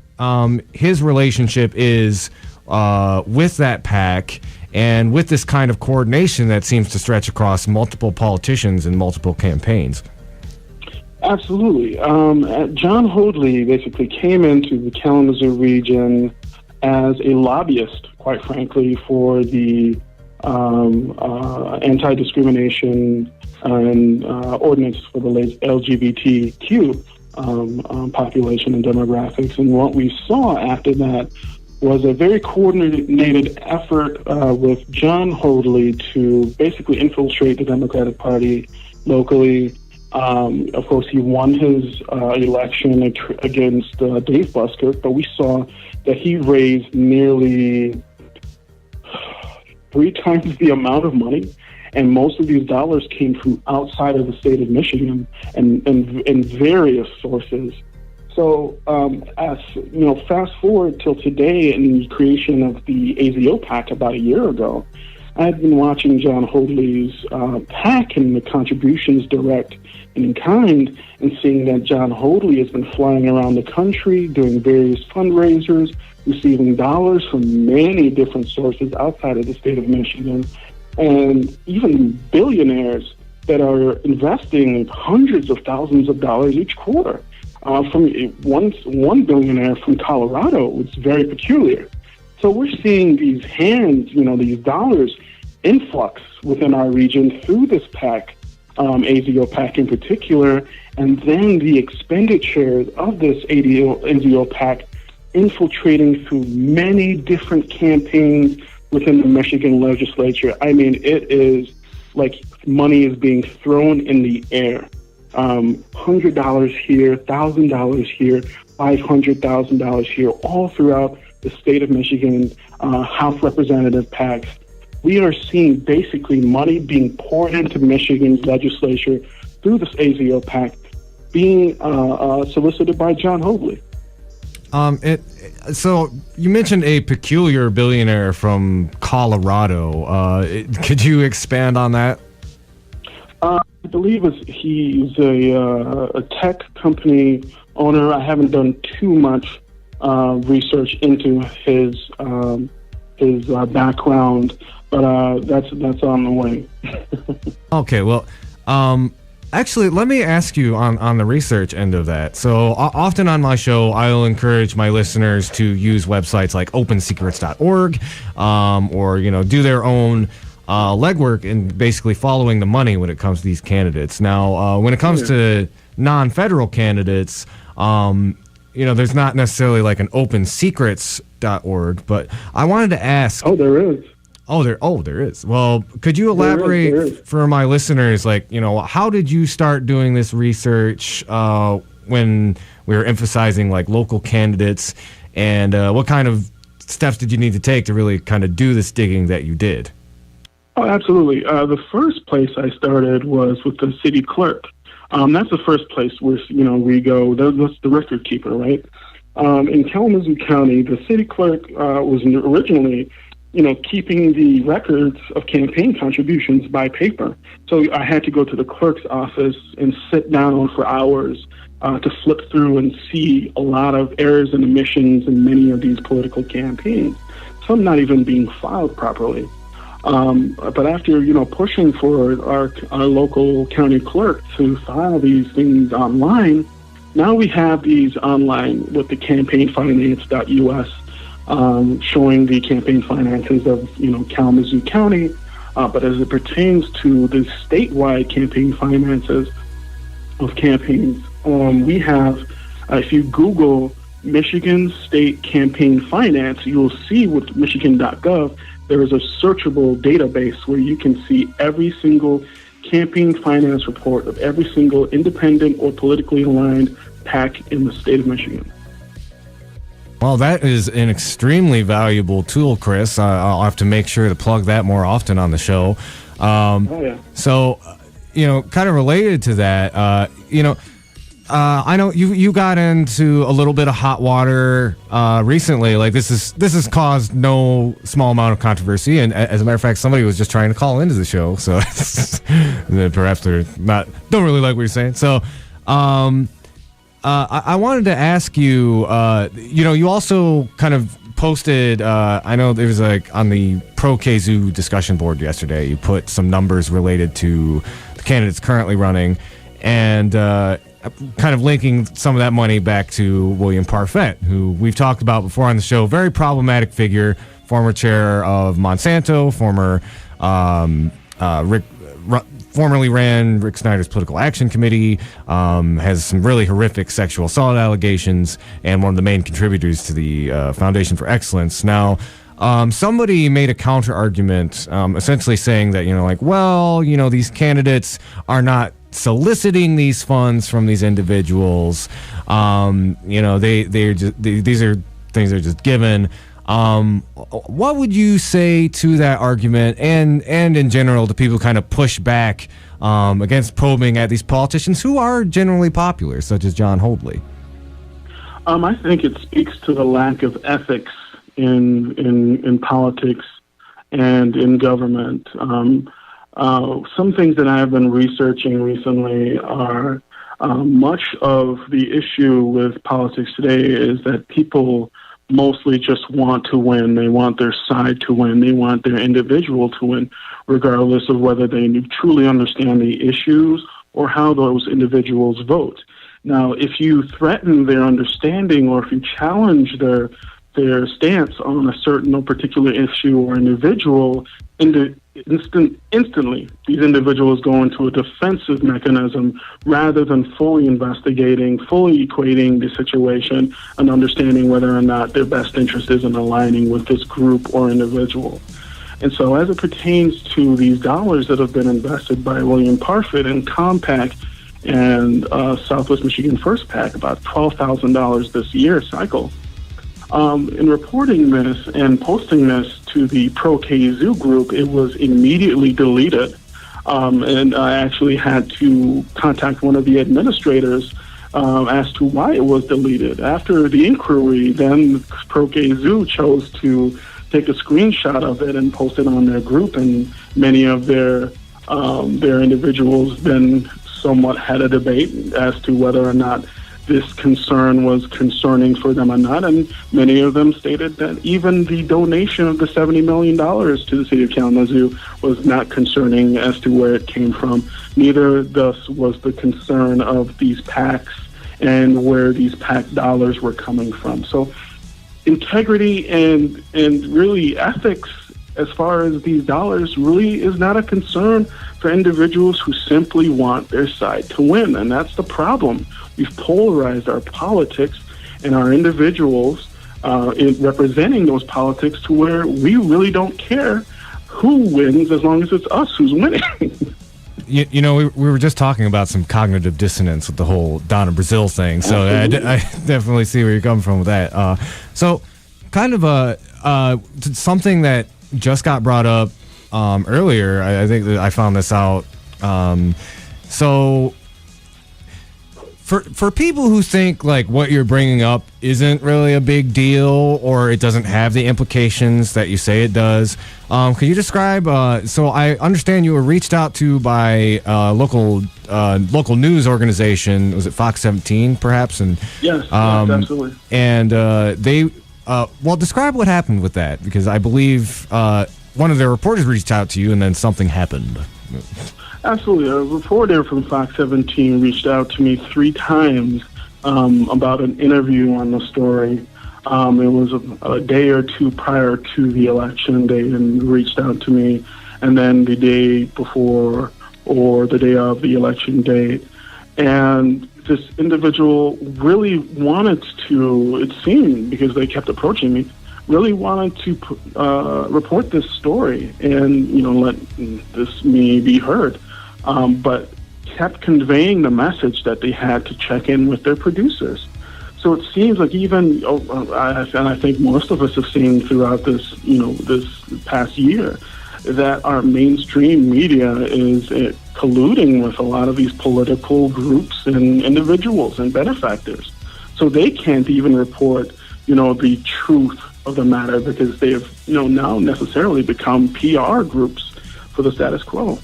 his relationship is with that PAC and with this kind of coordination that seems to stretch across multiple politicians and multiple campaigns. Absolutely. Jon Hoadley basically came into the Kalamazoo region as a lobbyist, quite frankly, for the anti-discrimination and ordinance for the LGBTQ population and demographics. And what we saw after that was a very coordinated effort with Jon Hoadley to basically infiltrate the Democratic Party locally. Of course, he won his election against Dave Buskirk, but we saw that he raised nearly 3 times the amount of money, and most of these dollars came from outside of the state of Michigan and various sources. So, as fast forward till today and the creation of the AZO PAC about a year ago, I've been watching Jon Hoadley's PAC and the contributions direct and in kind, and seeing that Jon Hoadley has been flying around the country doing various fundraisers, receiving dollars from many different sources outside of the state of Michigan, and even billionaires that are investing hundreds of thousands of dollars each quarter. From one billionaire from Colorado was very peculiar. So we're seeing these hands, these dollars influx within our region through this PAC, AZO PAC in particular, and then the expenditures of this AZO PAC infiltrating through many different campaigns within the Michigan legislature. I mean, it is like money is being thrown in the air. $100 here, $1,000 here, $500,000 here, all throughout the state of Michigan, House Representative PACs. We are seeing basically money being poured into Michigan's legislature through this AZO PAC being solicited by Jon Hoadley. So you mentioned a peculiar billionaire from Colorado. Could you expand on that? I believe he's a tech company owner. I haven't done too much research into his background, but that's on the way. Okay, well, actually, let me ask you on the research end of that. So often on my show, I'll encourage my listeners to use websites like opensecrets.org, or do their own legwork in basically following the money when it comes to these candidates. Now, when it comes to non-federal candidates, there's not necessarily like an opensecrets.org, but I wanted to ask. Oh, there is. There is. Well, could you elaborate there is. for my listeners, how did you start doing this research when we were emphasizing like local candidates, and what kind of steps did you need to take to really kind of do this digging that you did? Oh, absolutely. The first place I started was with the city clerk. That's the first place where, we go. That's the record keeper, right? In Kalamazoo County, the city clerk was originally, keeping the records of campaign contributions by paper. So I had to go to the clerk's office and sit down for hours to flip through and see a lot of errors and omissions in many of these political campaigns, some not even being filed properly. But after, pushing for our local county clerk to file these things online, now we have these online with the campaignfinance.us, showing the campaign finances of, Kalamazoo County. But as it pertains to the statewide campaign finances of campaigns, we have, if you Google Michigan State Campaign Finance, you'll see with Michigan.gov, there is a searchable database where you can see every single campaign finance report of every single independent or politically aligned PAC in the state of Michigan. Well, that is an extremely valuable tool, Kris. I'll have to make sure to plug that more often on the show. So, kind of related to that, I know you got into a little bit of hot water recently. Like this has caused no small amount of controversy, and as a matter of fact, somebody was just trying to call into the show, so perhaps they're don't really like what you're saying. So, I wanted to ask you. You also kind of posted. I know there was on the Pro KZoo discussion board yesterday. You put some numbers related to the candidates currently running, and kind of linking some of that money back to William Parfett, who we've talked about before on the show. Very problematic figure, former chair of Monsanto, formerly ran Rick Snyder's Political Action Committee, has some really horrific sexual assault allegations, and one of the main contributors to the Foundation for Excellence. Now, somebody made a counter argument, essentially saying that, these candidates are not soliciting these funds from these individuals. These are things they're just given. What would you say to that argument, and in general to people who kind of push back against probing at these politicians who are generally popular, such as Jon Hoadley? I think it speaks to the lack of ethics in politics and in government. Some things that I have been researching recently are much of the issue with politics today is that people mostly just want to win. They want their side to win. They want their individual to win, regardless of whether they truly understand the issues or how those individuals vote. Now, if you threaten their understanding or if you challenge their stance on a certain or particular issue or individual, instantly these individuals go into a defensive mechanism rather than fully investigating, fully equating the situation and understanding whether or not their best interest is in aligning with this group or individual. And so as it pertains to these dollars that have been invested by William Parfett in Compact and Southwest Michigan First PAC, about $12,000 this year cycle, in reporting this and posting this to the Pro KZoo group, it was immediately deleted. And I actually had to contact one of the administrators as to why it was deleted. After the inquiry, then Pro-Gay Zoo chose to take a screenshot of it and post it on their group, and many of their individuals then somewhat had a debate as to whether or not this concern was concerning for them or not, and many of them stated that even the donation of the $70 million to the city of Kalamazoo was not concerning as to where it came from. Neither thus was the concern of these PACs and where these PAC dollars were coming from. So integrity and really ethics as far as these dollars really is not a concern for individuals who simply want their side to win, and that's the problem. We've polarized our politics and our individuals in representing those politics to where we really don't care who wins as long as it's us who's winning. You know, we were just talking about some cognitive dissonance with the whole Donna Brazille thing, so I definitely see where you're coming from with that. So kind of something that just got brought up earlier, I think that I found this out. So for people who think like what you're bringing up isn't really a big deal or it doesn't have the implications that you say it does, could you describe? So I understand you were reached out to by local news organization. Was it Fox 17, perhaps? And yes, absolutely. And they describe what happened with that, because I believe one of their reporters reached out to you and then something happened. Absolutely. A reporter from Fox 17 reached out to me 3 times about an interview on the story. It was a day or two prior to the election. They reached out to me, and then the day before or the day of the election date. And this individual really wanted to, it seemed, because they kept approaching me, really wanted to report this story and, let this me be heard. But kept conveying the message that they had to check in with their producers. So it seems like even, and I think most of us have seen throughout this, this past year, that our mainstream media is colluding with a lot of these political groups and individuals and benefactors. So they can't even report, the truth of the matter, because they have, now necessarily become PR groups for the status quo.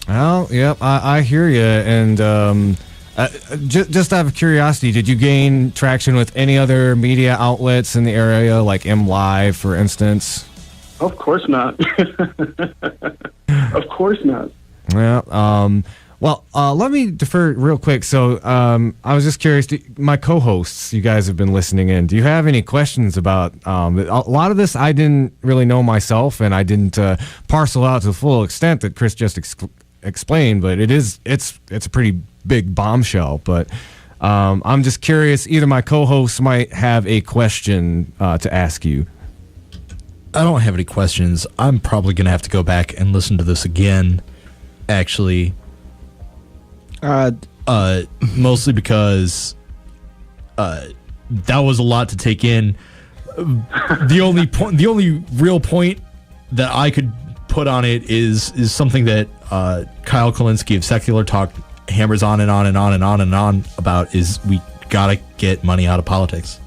Well, yep, I hear you. And just out of curiosity, did you gain traction with any other media outlets in the area, like MLive, for instance? Of course not. Of course not. Yeah. Let me defer real quick. So I was just curious, my co-hosts, you guys have been listening in. Do you have any questions about a lot of this? I didn't really know myself, and I didn't parcel out to the full extent that Kris just explained, but it's a pretty big bombshell. But I'm just curious, either my co-hosts might have a question to ask you. I don't have any questions. I'm probably going to have to go back and listen to this again, actually. Mostly because that was a lot to take in. The only real point that I could put on it is something that Kyle Kulinski of Secular Talk hammers on and on and on and on and on about, is we gotta get money out of politics.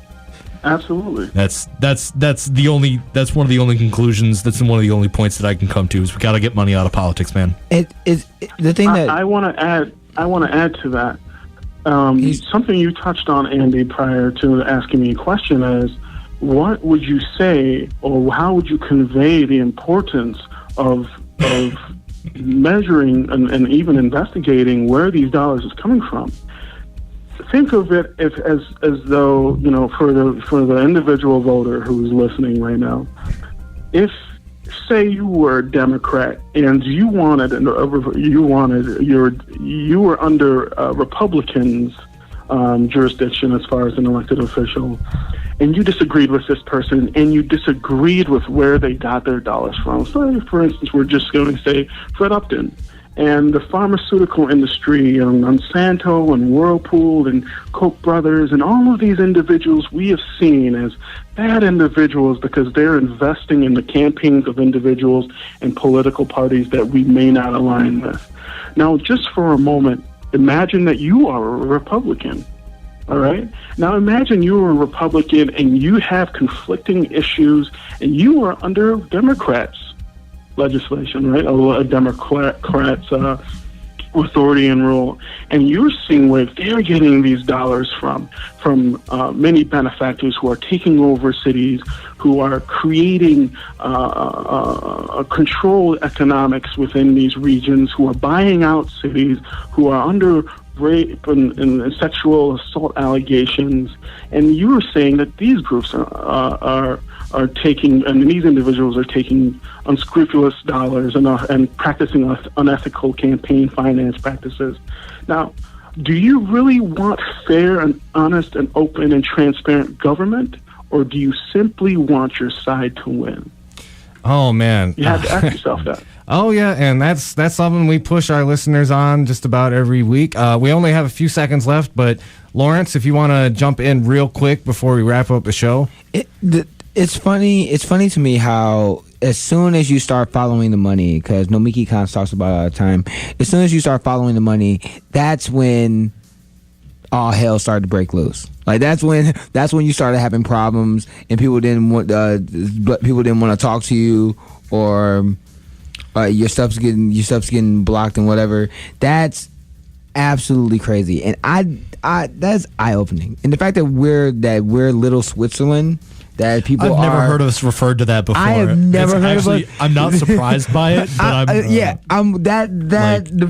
Absolutely. That's one of the only conclusions. That's one of the only points that I can come to, is we got to get money out of politics, man. The thing that I want to add to that. Something you touched on, Andy, prior to asking me a question is, what would you say, or how would you convey the importance of measuring and even investigating where these dollars is coming from? Think of it as though, for the individual voter who's listening right now, if, say, you were a Democrat and you were under Republicans' jurisdiction as far as an elected official, and you disagreed with this person, and you disagreed with where they got their dollars from. So, for instance, we're just going to say Fred Upton and the pharmaceutical industry, and Monsanto and Whirlpool and Koch brothers, and all of these individuals we have seen as bad individuals because they're investing in the campaigns of individuals and political parties that we may not align with. Now, just for a moment, Imagine that you are a Republican. All right. Now imagine you are a Republican and you have conflicting issues, and you are under Democrats' legislation, right? A Democrats' authority and rule, and you're seeing where they're getting these dollars from many benefactors who are taking over cities, who are creating controlled economics within these regions, who are buying out cities, who are under rape and sexual assault allegations, and you are saying that these groups are taking, and these individuals are taking unscrupulous dollars and practicing unethical campaign finance practices. Now, do you really want fair and honest and open and transparent government, or do you simply want your side to win? Oh, man. You have to ask yourself that. Oh, yeah, and that's something we push our listeners on just about every week. We only have a few seconds left, but Lawrence, if you want to jump in real quick before we wrap up the show. It's funny to me how as soon as you start following the money, because Nomiki Khan talks about it all the time, as soon as you start following the money, that's when all hell started to break loose. Like that's when you started having problems, and people didn't want to talk to you, or your stuff's getting blocked and whatever. That's absolutely crazy, and I that's eye opening. And the fact that we're little Switzerland. That people I've never heard us referred to that before. I have never heard of it. I'm not surprised by it, but the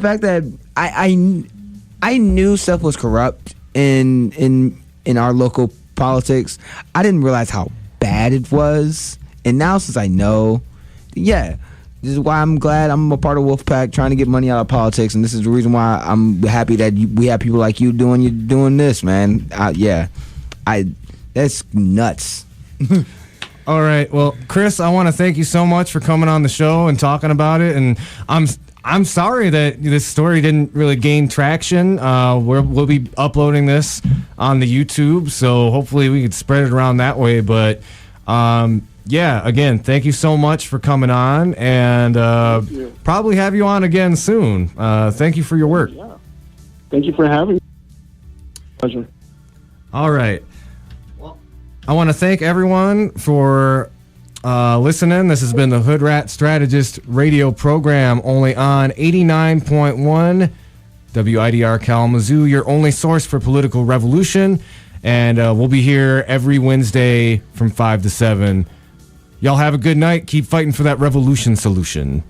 fact that I knew stuff was corrupt in our local politics. I didn't realize how bad it was, and now since I know, this is why I'm glad I'm a part of Wolfpack, trying to get money out of politics, and this is the reason why I'm happy that we have people like you doing this, man. That's nuts. All right. Well, Kris, I want to thank you so much for coming on the show and talking about it. And I'm sorry that this story didn't really gain traction. We'll be uploading this on the YouTube, so hopefully we could spread it around that way. But again, thank you so much for coming on, and probably have you on again soon. Thank you for your work. Yeah. Thank you for having me. Pleasure. All right. I want to thank everyone for listening. This has been the Hoodrat Strategist radio program, only on 89.1 WIDR Kalamazoo, your only source for political revolution. And we'll be here every Wednesday from 5 to 7. Y'all have a good night. Keep fighting for that revolution solution.